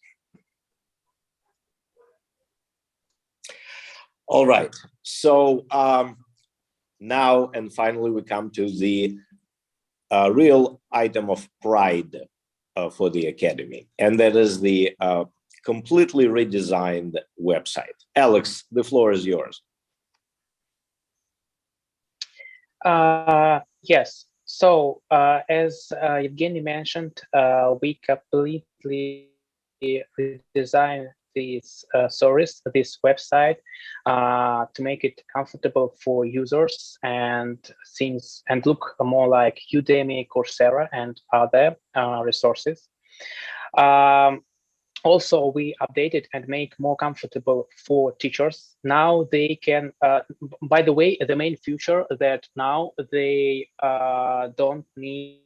All right. So now and finally we come to the real item of pride for the Academy, and that is the completely redesigned website. Alex, the floor is yours. Yes. So as Evgeny mentioned, we completely redesigned this service, this website, to make it comfortable for users and look more like Udemy, Coursera, and other resources. Also, we updated and make more comfortable for teachers. Now they can, by the way, the main feature that now they don't need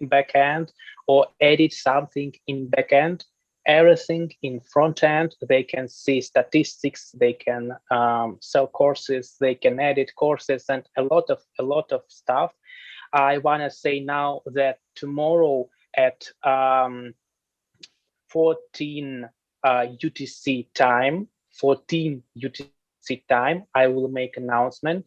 backend or edit something in backend. Everything in front end, they can see statistics, they can sell courses, they can edit courses, and a lot of stuff. I want to say now that tomorrow at 14 UTC time, I will make announcement.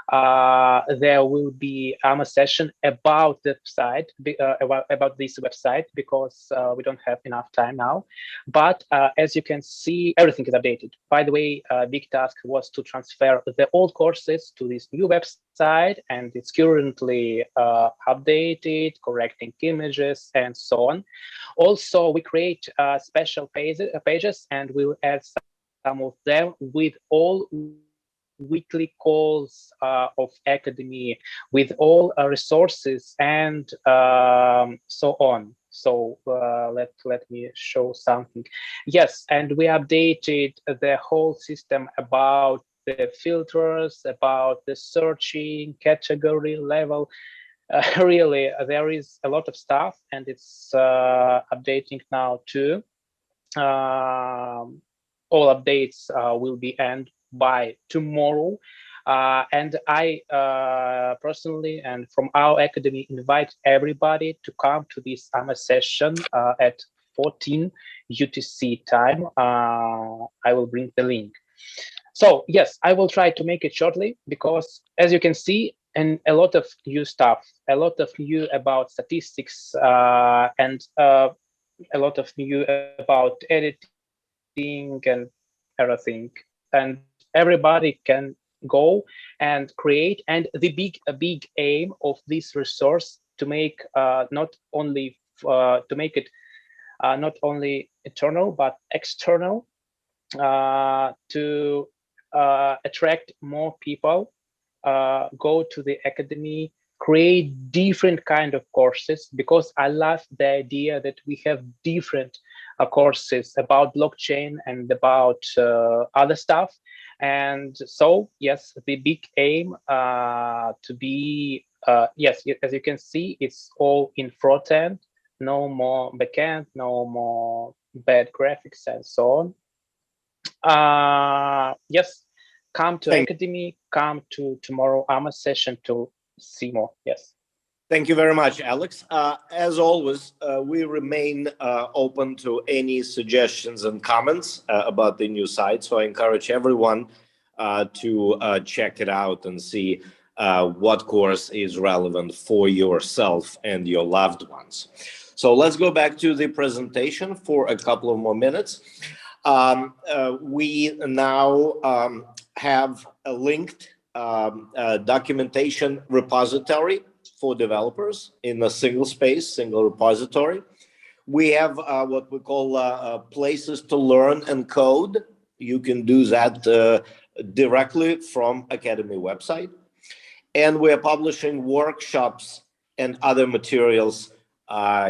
There will be a session about the site, about this website, because we don't have enough time now. But as you can see, everything is updated. By the way, big task was to transfer the old courses to this new website, and it's currently updated, correcting images, and so on. Also, we create special pages, and we'll add some of them with all weekly calls of Academy, with all resources and so on. So let me show something. Yes, and we updated the whole system about the filters, about the searching, category level. Really, there is a lot of stuff, and it's updating now too. All updates will be end by tomorrow, and I personally and from our Academy invite everybody to come to this AMA session at 14 UTC time. I will bring the link. So yes, I will try to make it shortly, because as you can see, and a lot of new stuff, a lot of new about statistics, and a lot of new about editing and everything. And everybody can go and create. And the big aim of this resource to make not only not only internal but external, to attract more people, go to the Academy, create different kind of courses, because I love the idea that we have different courses about blockchain and about other stuff. And so, yes, the big aim to be, yes, as you can see, it's all in front end, no more backend, no more bad graphics and so on. Yes, come to Academy, come to tomorrow AMA session to see more. Yes. Thank you very much, Alex. As always, we remain open to any suggestions and comments about the new site. So I encourage everyone to check it out and see what course is relevant for yourself and your loved ones. So let's go back to the presentation for a couple of more minutes. We now have a linked documentation repository for developers in a single space, single repository. We have what we call places to learn and code. You can do that directly from Academy website. And we're publishing workshops and other materials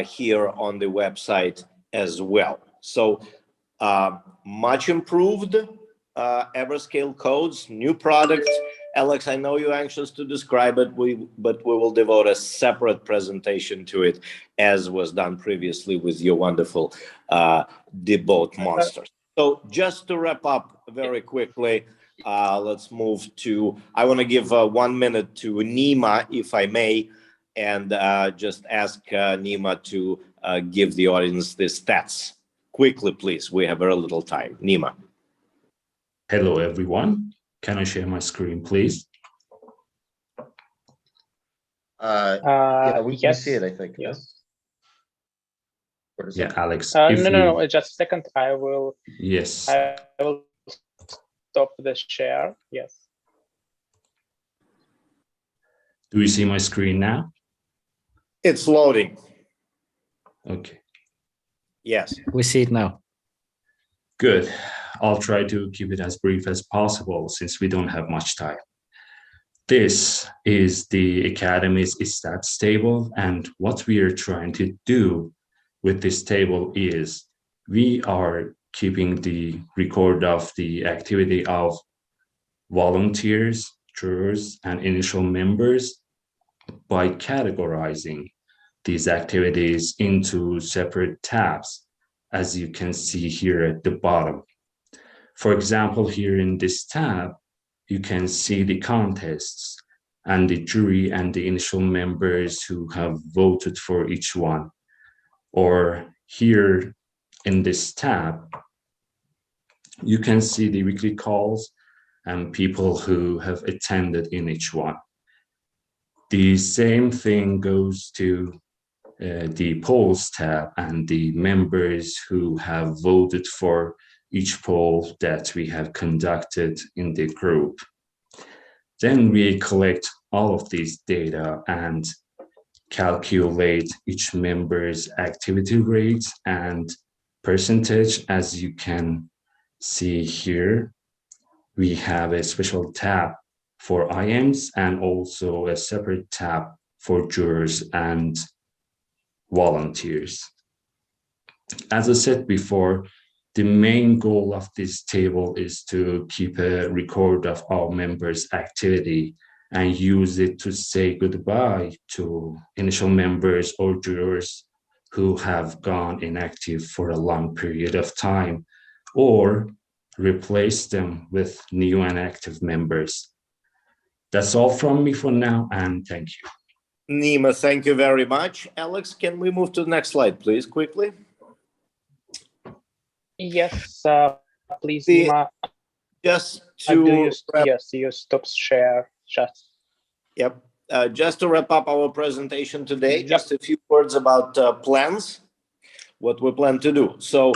here on the website as well. So much improved Everscale codes, new products. Alex, I know you're anxious to describe it, but we will devote a separate presentation to it, as was done previously with your wonderful debot monsters. So just to wrap up very quickly, let's move to, I want to give 1 minute to Nima, if I may, and just ask Nima to give the audience the stats. Quickly, please. We have very little time. Nima. Hello, everyone. Can I share my screen, please? Yeah, we yes. see it, I think. Yes. Yeah, Alex. No, just a second. I will. Yes. I will stop the share. Yes. Do you see my screen now? It's loading. Okay. Yes. We see it now. Good. I'll try to keep it as brief as possible since we don't have much time. This is the Academy's stats table, and what we are trying to do with this table is we are keeping the record of the activity of volunteers, jurors, and initial members by categorizing these activities into separate tabs, as you can see here at the bottom. For example, here in this tab, you can see the contests and the jury and the initial members who have voted for each one. Or here in this tab, you can see the weekly calls and people who have attended in each one. The same thing goes to the polls tab and the members who have voted for each poll that we have conducted in the group. Then we collect all of these data and calculate each member's activity rate and percentage. As you can see here, we have a special tab for IMs and also a separate tab for jurors and volunteers. As I said before, the main goal of this table is to keep a record of our members' activity and use it to say goodbye to initial members or jurors who have gone inactive for a long period of time, or replace them with new and active members. That's all from me for now, and thank you. Nima, thank you very much. Alex, can we move to the next slide, please, quickly? Yes, please, Nima. Just to yes, you stop share. Just. Yep. Just to wrap up our presentation today, just a few words about plans, what we plan to do. So,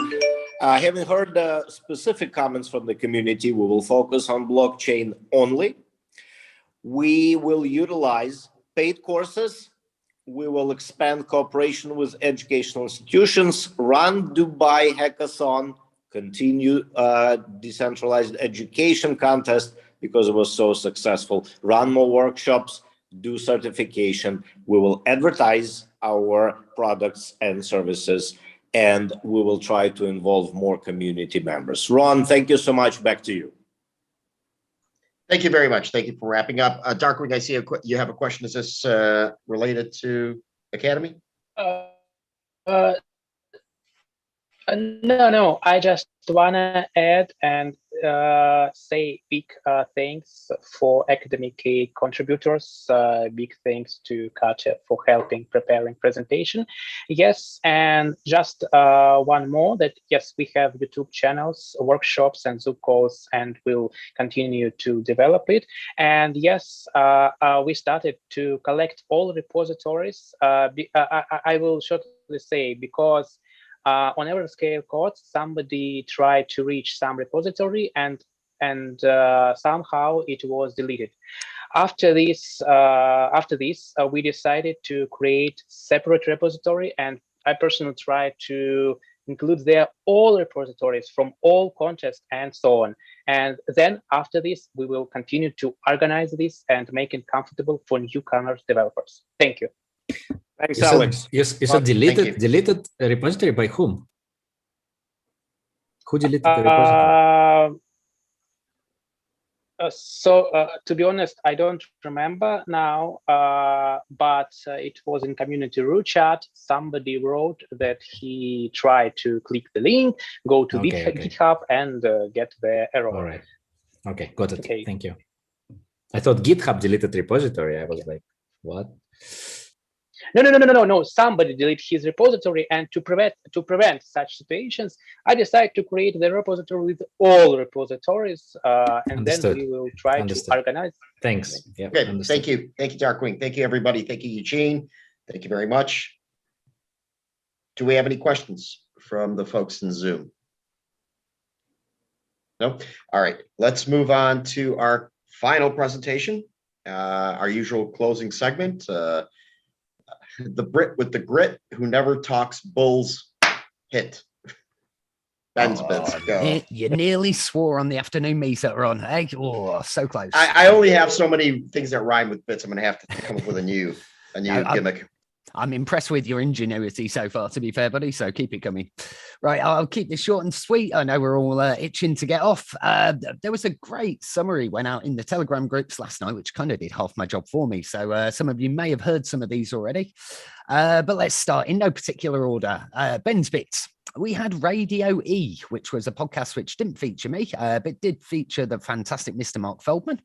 having heard specific comments from the community, we will focus on blockchain only. We will utilize paid courses. We will expand cooperation with educational institutions, run Dubai Hackathon, continue decentralized education contest because it was so successful, run more workshops, do certification. We will advertise our products and services, and we will try to involve more community members. Ron, thank you so much. Back to you. Thank you very much. Thank you for wrapping up. Darkwing, I see you have a question. Is this related to Academy? No. I just wanna add and say big thanks for academic contributors. Big thanks to Katya for helping preparing presentation. Yes, and just one more that yes, we have YouTube channels, workshops, and Zoom calls, and we'll continue to develop it. And yes, we started to collect all repositories. I will shortly say because. On Everscale code, somebody tried to reach some repository and somehow it was deleted. After this, we decided to create separate repository, and I personally tried to include there all repositories from all contests and so on. And then after this, we will continue to organize this and make it comfortable for newcomers developers. Thank you. Thanks, Alex. You said deleted a repository by whom? Who deleted the repository? To be honest, I don't remember now, but it was in community root chat. Somebody wrote that he tried to click the link, go to GitHub and get the error. All right. Okay, got it. Okay. Thank you. I thought GitHub deleted repository. I was like, what? No. Somebody delete his repository, and to prevent such situations, I decided to create the repository with all repositories, and Understood. then we will try Understood. to organize. Thanks. Yeah. Okay, Understood. thank you, Darkwing. Thank you, everybody. Thank you, Eugene. Thank you very much. Do we have any questions from the folks in Zoom? No? All right, let's move on to our final presentation, our usual closing segment. The Brit with the grit who never talks bulls hit. Ben's bits. Go. You nearly swore on the afternoon meter, Ron. Hey? Oh, so close. I only have so many things that rhyme with bits. I'm going to have to come up with a new gimmick. I'm impressed with your ingenuity so far, to be fair, buddy. So keep it coming. Right, I'll keep this short and sweet. I know we're all itching to get off. There was a great summary went out in the Telegram groups last night, which kind of did half my job for me. So some of you may have heard some of these already. But let's start in no particular order. Ben's bits. We had Radio E, which was a podcast which didn't feature me, but did feature the fantastic Mr. Mark Feldman.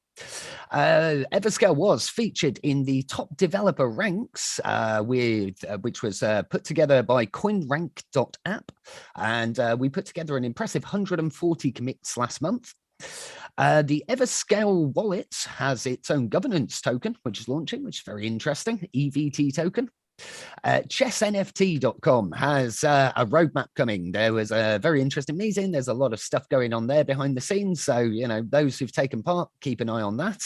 Everscale was featured in the top developer ranks, which was put together by coinrank.app. And we put together an impressive 140 commits last month. The Everscale wallet has its own governance token, which is launching, which is very interesting, EVT token. chessnft.com has a roadmap coming. There was a very interesting meeting. There's a lot of stuff going on there behind the scenes. So, you know, those who've taken part, keep an eye on that.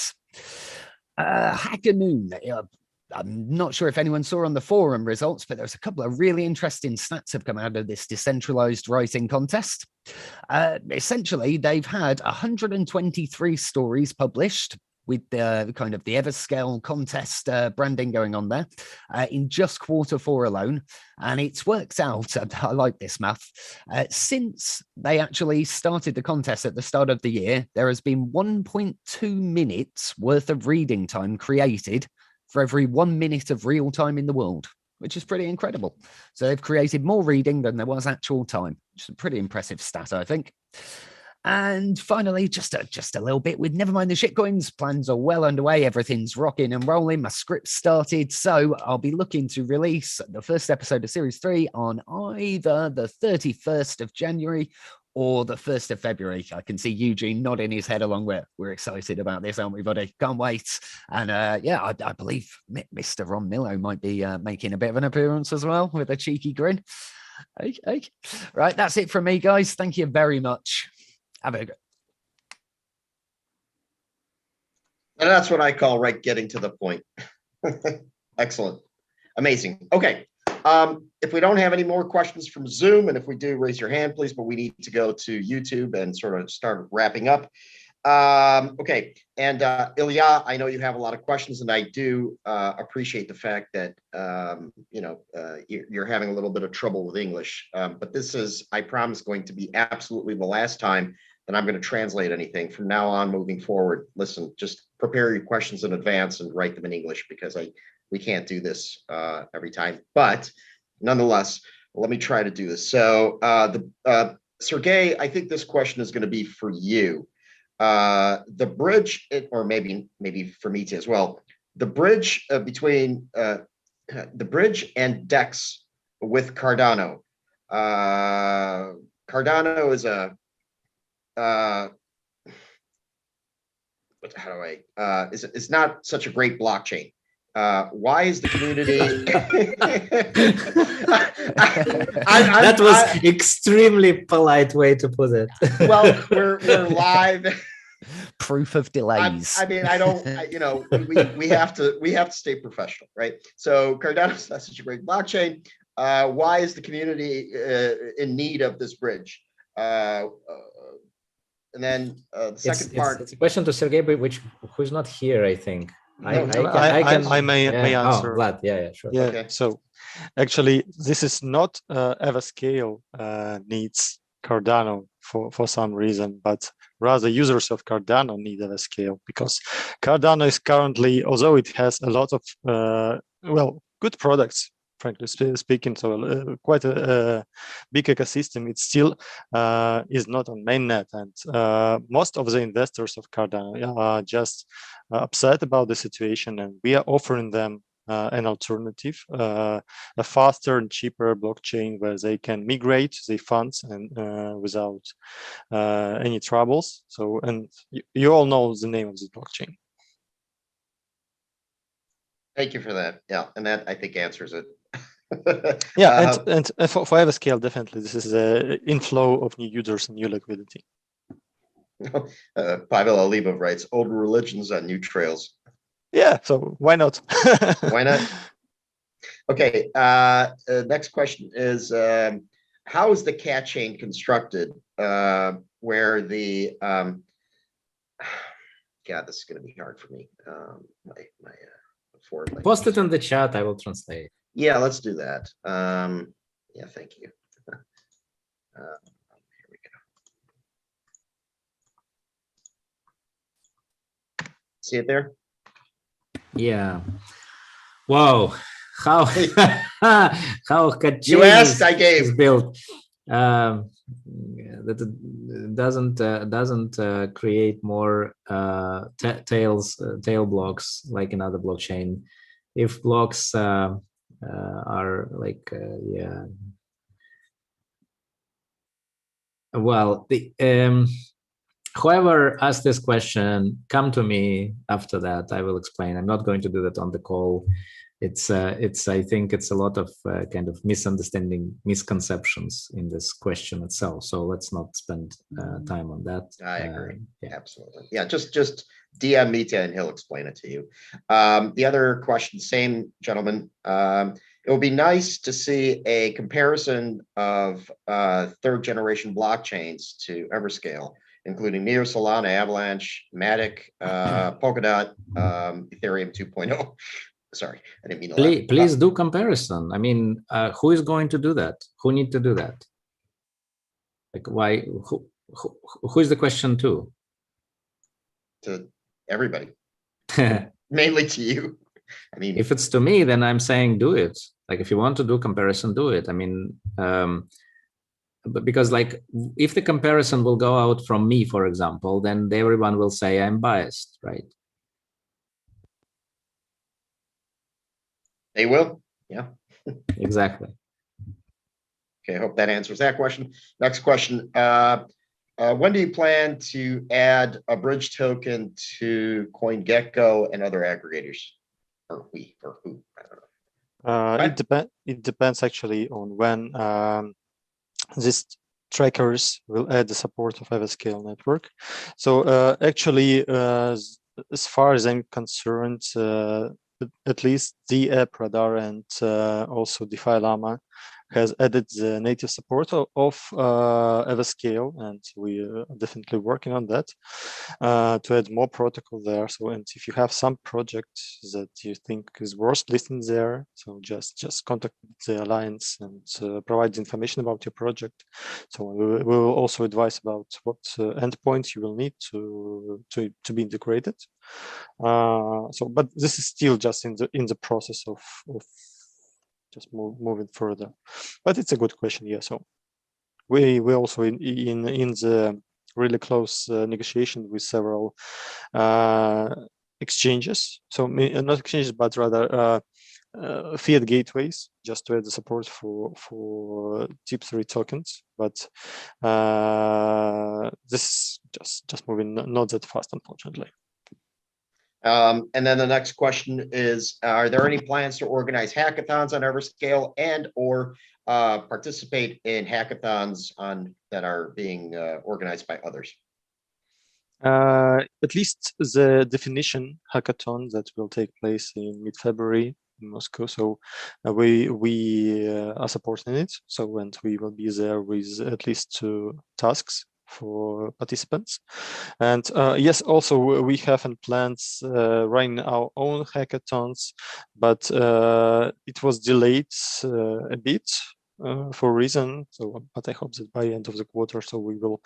Hackanoon. I'm not sure if anyone saw on the forum results, but there's a couple of really interesting stats have come out of this decentralized writing contest. Essentially, they've had 123 stories published with the kind of the Everscale contest branding going on there in just Q4 alone. And it's worked out, I like this math, since they actually started the contest at the start of the year, there has been 1.2 minutes worth of reading time created for every 1 minute of real time in the world, which is pretty incredible. So they've created more reading than there was actual time, which is a pretty impressive stat, I think. And finally, just a little bit with never mind the shitcoins. Plans are well underway. Everything's rocking and rolling. My script's started. So I'll be looking to release the first episode of Series 3 on either the 31st of January or the 1st of February. I can see Eugene nodding his head along with. We're excited about this, aren't we, buddy? Can't wait. And I believe Mr. Ron Millo might be making a bit of an appearance as well with a cheeky grin. Okay. Right, that's it from me, guys. Thank you very much. Have a good. And that's what I call getting to the point. Excellent. Amazing. Okay. If we don't have any more questions from Zoom, and if we do, raise your hand, please, but we need to go to YouTube and sort of start wrapping up. Okay. And Ilya, I know you have a lot of questions, and I do appreciate the fact that, you're having a little bit of trouble with English. But this is, I promise, going to be absolutely the last time that I'm going to translate anything from now on moving forward. Listen, just prepare your questions in advance and write them in English, because we can't do this every time. But nonetheless, let me try to do this. So Sergey, I think this question is going to be for you. The bridge, or maybe for me too as well, the bridge between the bridge and DEX with Cardano. Cardano is a it's not such a great blockchain. Why is the community? That was extremely polite way to put it. Well, we're live. Proof of delays. We have to stay professional, right? So Cardano's not such a great blockchain. Why is the community in need of this bridge? And then the second part. It's a question to Sergey, who's not here, I think. I may answer. Oh, Vlad, yeah, sure. Yeah. Okay. So actually, this is not Everscale needs Cardano for some reason, but rather users of Cardano need Everscale, because Cardano is currently, although it has a lot of good products, frankly speaking, so quite a big ecosystem, it still is not on mainnet, and most of the investors of Cardano are just upset about the situation, and we are offering them an alternative, a faster and cheaper blockchain where they can migrate their funds and without any troubles. So, and you all know the name of this blockchain. Thank you for that. Yeah, and that I think answers it. Yeah, and for Everscale, definitely this is an inflow of new users and new liquidity. Pavel Alibov writes, old religions on new trails. Yeah, so why not? Why not? Okay, next question is, how is the cat chain constructed where the, God, this is going to be hard for me. Post it in the chat, I will translate. Yeah, let's do that. Yeah, thank you. Here we go. See it there? Yeah. Wow. How how cat You asked, I gave. is built. That it doesn't create more tail blocks like another blockchain. If blocks are like yeah. Well, the whoever asked this question, come to me after that. I will explain. I'm not going to do that on the call. It's I think it's a lot of kind of misunderstanding, misconceptions in this question itself. So let's not spend time on that. I agree. Yeah. Absolutely. Yeah, just DM Mita and he'll explain it to you. The other question, same gentleman. It would be nice to see a comparison of third generation blockchains to Everscale, including Near, Solana, Avalanche, Matic, Polkadot, Ethereum 2.0. Sorry, I didn't mean to laugh. Please do comparison. I mean, who is going to do that? Who need to do that? Like, why? Who is the question to? To everybody, mainly to you. I mean, if it's to me, then I'm saying do it. Like, if you want to do comparison, do it. I mean, but because like, if the comparison will go out from me, for example, then everyone will say I'm biased, right? They will, yeah. Exactly. Okay, I hope that answers that question. Next question. When do you plan to add a bridge token to CoinGecko and other aggregators? Or who? I don't know. It depends actually on when these trackers will add the support of Everscale network. So actually, as far as I'm concerned, at least the app Radar and also DeFi Llama has added the native support of Everscale, and we are definitely working on that to add more protocol there. So, and if you have some project that you think is worth listing there, so just contact the alliance and provide information about your project. So we will also advise about what endpoints you will need to be integrated. So, but this is still just in the process of just moving further. But it's a good question, yeah. So we also in the really close negotiation with several exchanges. So not exchanges, but rather fiat gateways, just to add the support for TIP3 tokens. But this is just moving not that fast, unfortunately. And then the next question is, are there any plans to organize hackathons on Everscale and or participate in hackathons that are being organized by others? At least the definition hackathon that will take place in mid-February in Moscow. So we are supporting it. So, and we will be there with at least 2 tasks for participants. And yes, also we have in plans running our own hackathons, but it was delayed a bit for a reason. So, but I hope that by the end of the quarter, so we will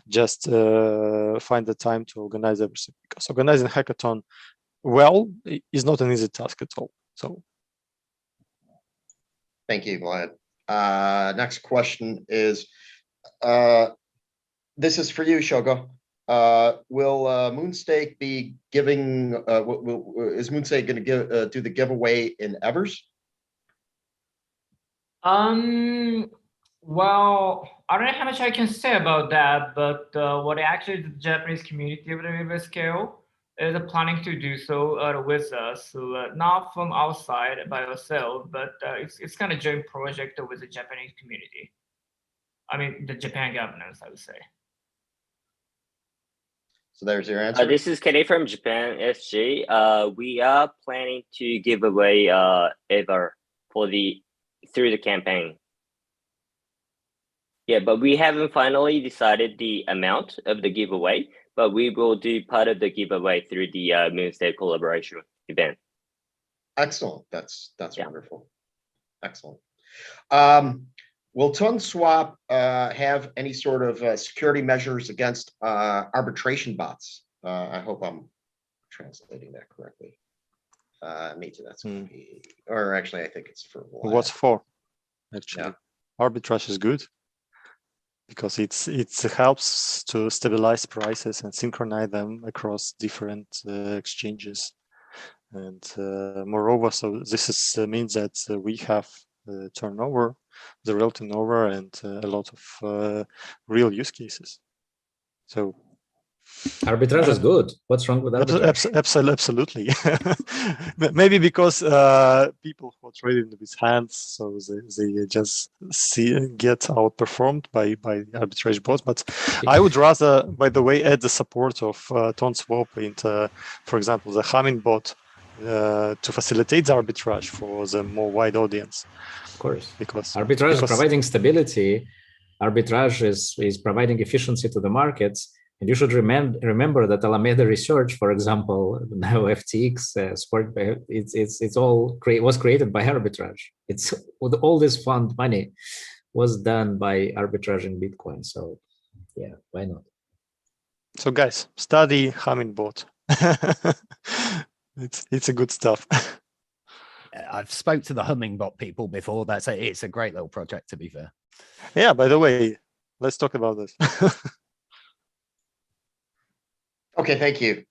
just find the time to organize everything, because organizing hackathon well is not an easy task at all. So thank you, Vlad. Next question is, this is for you, Shogo. Will Moonstake be giving? Is Moonstake going to do the giveaway in Evers? Well, I don't know how much I can say about that, but what actually the Japanese community of the Everscale is planning to do so with us, so, not from outside by ourselves, but it's kind of joint project with the Japanese community. I mean, the Japan governance, I would say. So there's your answer. This is Kenny from Japan SG. We are planning to give away Ever for through the campaign. Yeah, but we haven't finally decided the amount of the giveaway, but we will do part of the giveaway through the Moonstake collaboration event. Excellent. That's Yeah. wonderful. Excellent. Will TonSwap have any sort of security measures against arbitration bots? I hope I'm translating that correctly. Maybe that's going to be, or actually, I think it's for Vlad. What's for? Actually, Yeah. arbitrage is good because it helps to stabilize prices and synchronize them across different exchanges. And moreover, so this means that we have turnover, the real turnover, and a lot of real use cases. So arbitrage is good. What's wrong with arbitrage? Absolutely. Maybe because people who are trading with hands, so they just get outperformed by arbitrage bots. But I would rather, by the way, add the support of TonSwap into, for example, the Humming bot to facilitate the arbitrage for the more wide audience. Of course, because arbitrage is providing stability. Arbitrage is providing efficiency to the markets. And you should remember that Alameda Research, for example, now FTX, it's all was created by arbitrage. It's all this fund money was done by arbitrage in Bitcoin. So, yeah, why not? So, guys, study Humming bot. It's a good stuff. I've spoke to the Hummingbot people before. It's a great little project, to be fair. Yeah. By the way, let's talk about this. Okay, thank you.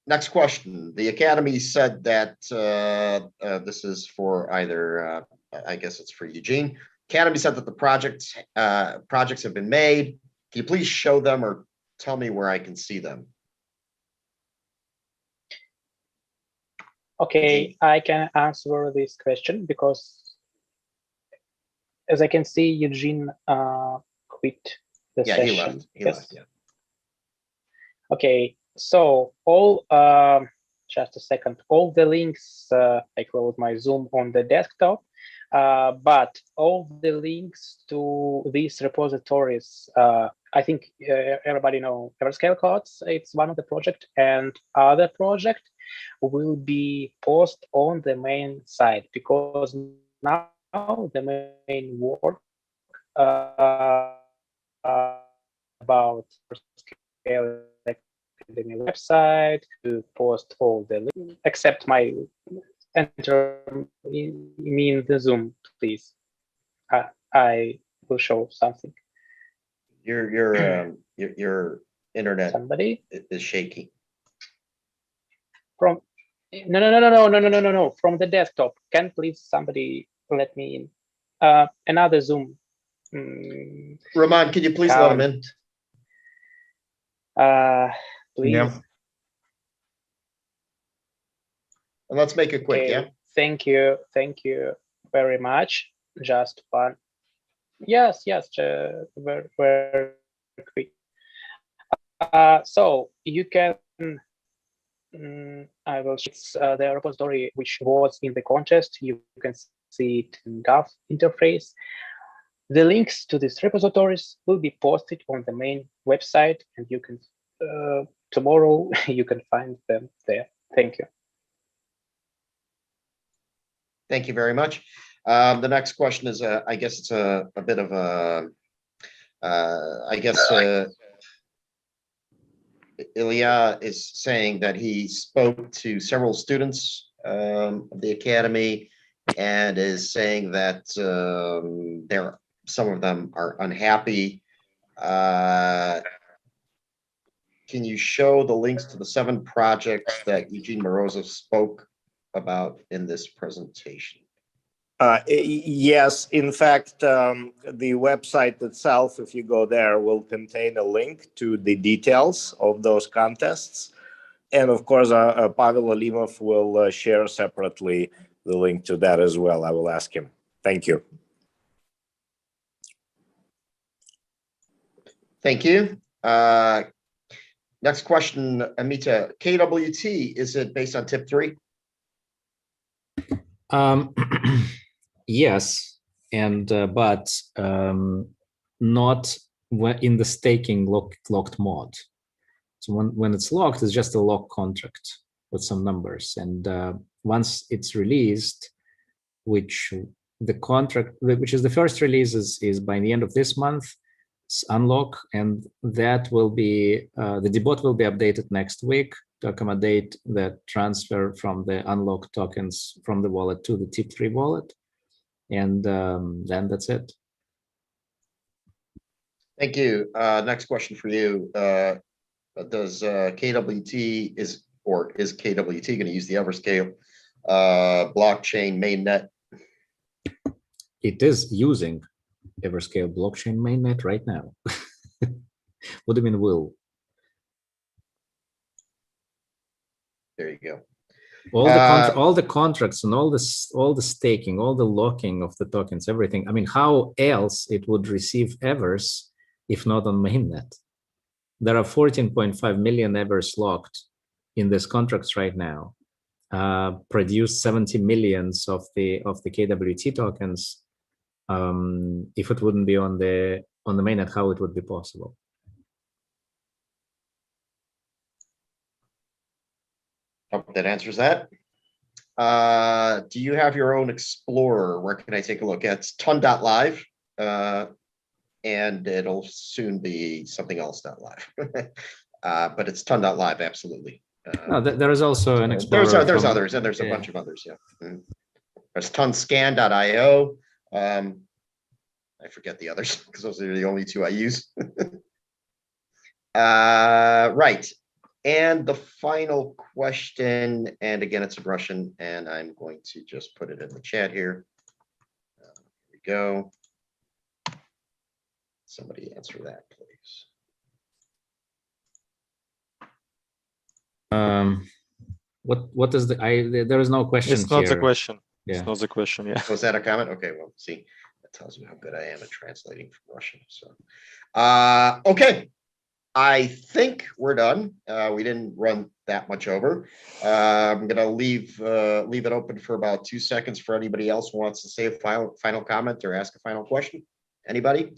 Next question. The Academy said that this is for either, I guess it's for Eugene. Academy said that the projects have been made. Can you please show them or tell me where I can see them? Okay, I can answer this question because, as I can see, Eugene quit the session. He left. Yeah. Okay, so all, just a second, all the links, I close my Zoom on the desktop, but all the links to these repositories, I think everybody know Everscale Codes, it's one of the project, and other project will be posted on the main site, because now the main work about Everscale Academy website to post all the links, except my enter me in the Zoom, please. I will show something. Your internet somebody is shaky. From no, from the desktop. Can please somebody let me in? Another Zoom. Roman, can you please let him in? Please. Yeah. And let's make it quick, Okay. yeah? Thank you very much. Just one. Yes, very, very quick. So you can, I will show the repository which was in the contest. You can see it in Gov interface. The links to these repositories will be posted on the main website, and you can tomorrow you can find them there. Thank you. Thank you very much. The next question is, I guess it's a bit of a, Ilya is saying that he spoke to several students of the Academy and is saying that some of them are unhappy. can you show the links to the 7 projects that Eugene Morozov spoke about in this presentation? Yes, in fact, the website itself, if you go there, will contain a link to the details of those contests. And of course, Pavel Alimov will share separately the link to that as well. I will ask him. Thank you. Thank you. Next question, Amita. KWT, is it based on tip 3? Yes, and but not in the staking locked mod. So when it's locked, it's just a lock contract with some numbers, and once it's released, which the contract, which is the first release, is by the end of this month, unlock, and that will be the debot will be updated next week to accommodate the transfer from the unlocked tokens from the wallet to the tip3 wallet, and then that's it. Thank you. Next question for you. Does KWT is KWT going to use the Everscale blockchain mainnet? It is using Everscale blockchain mainnet right now. What do you mean will? There you go. All the contracts and all the staking, all the locking of the tokens, everything. I mean, how else it would receive Evers if not on mainnet? There are 14.5 million Evers locked in these contracts right now. Produced 70 millions of the KWT tokens. If it wouldn't be on the mainnet, how it would be possible? Hope that answers that. Do you have your own Explorer? Where can I take a look? It's ton.live, and it'll soon be something else.live. But it's ton.live, absolutely. No, there is also an Explorer. There's others, and there's a bunch of others. Yeah, there's tonscan.io. I forget the others because those are the only 2 I use. Right. And the final question, and again, it's in Russian, and I'm going to just put it in the chat here. Here we go. Somebody answer that, please. What is there is no question here. It's not the question. Yeah. It's not the question. Yeah. Was that a comment? Okay, well, see, that tells you how good I am at translating from Russian. So, okay. I think we're done. We didn't run that much over. I'm gonna leave it open for about 2 seconds for anybody else who wants to say a final comment or ask a final question. Anybody?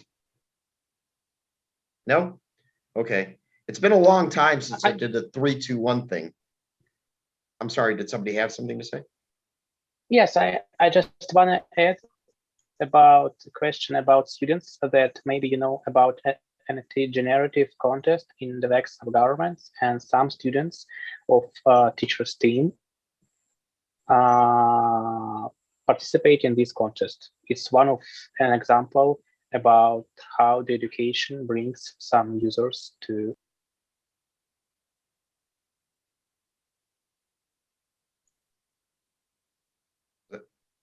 No? Okay. It's been a long time since I did the 3, 2, 1 thing. I'm sorry, did somebody have something to say? Yes, I just want to add about the question about students that maybe you know about NFT generative contest in the Vex of governments, and some students of teachers team participate in this contest. It's one of an example about how the education brings some users to.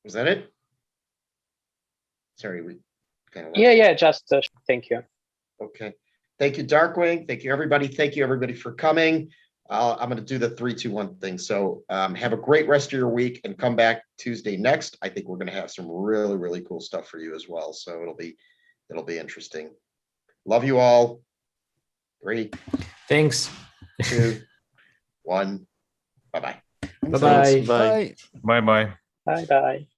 Was that it? Sorry, we kind of. Yeah, just thank you. Okay. Thank you, Darkwing. Thank you, everybody. Thank you, everybody, for coming. I'm going to do the 3, 2, 1 thing. So have a great rest of your week and come back Tuesday next. I think we're going to have some really, really cool stuff for you as well. So it'll be interesting. Love you all. 3. Thanks. 2, 1. Bye-bye. Bye-bye. Bye. Bye-bye. Bye-bye.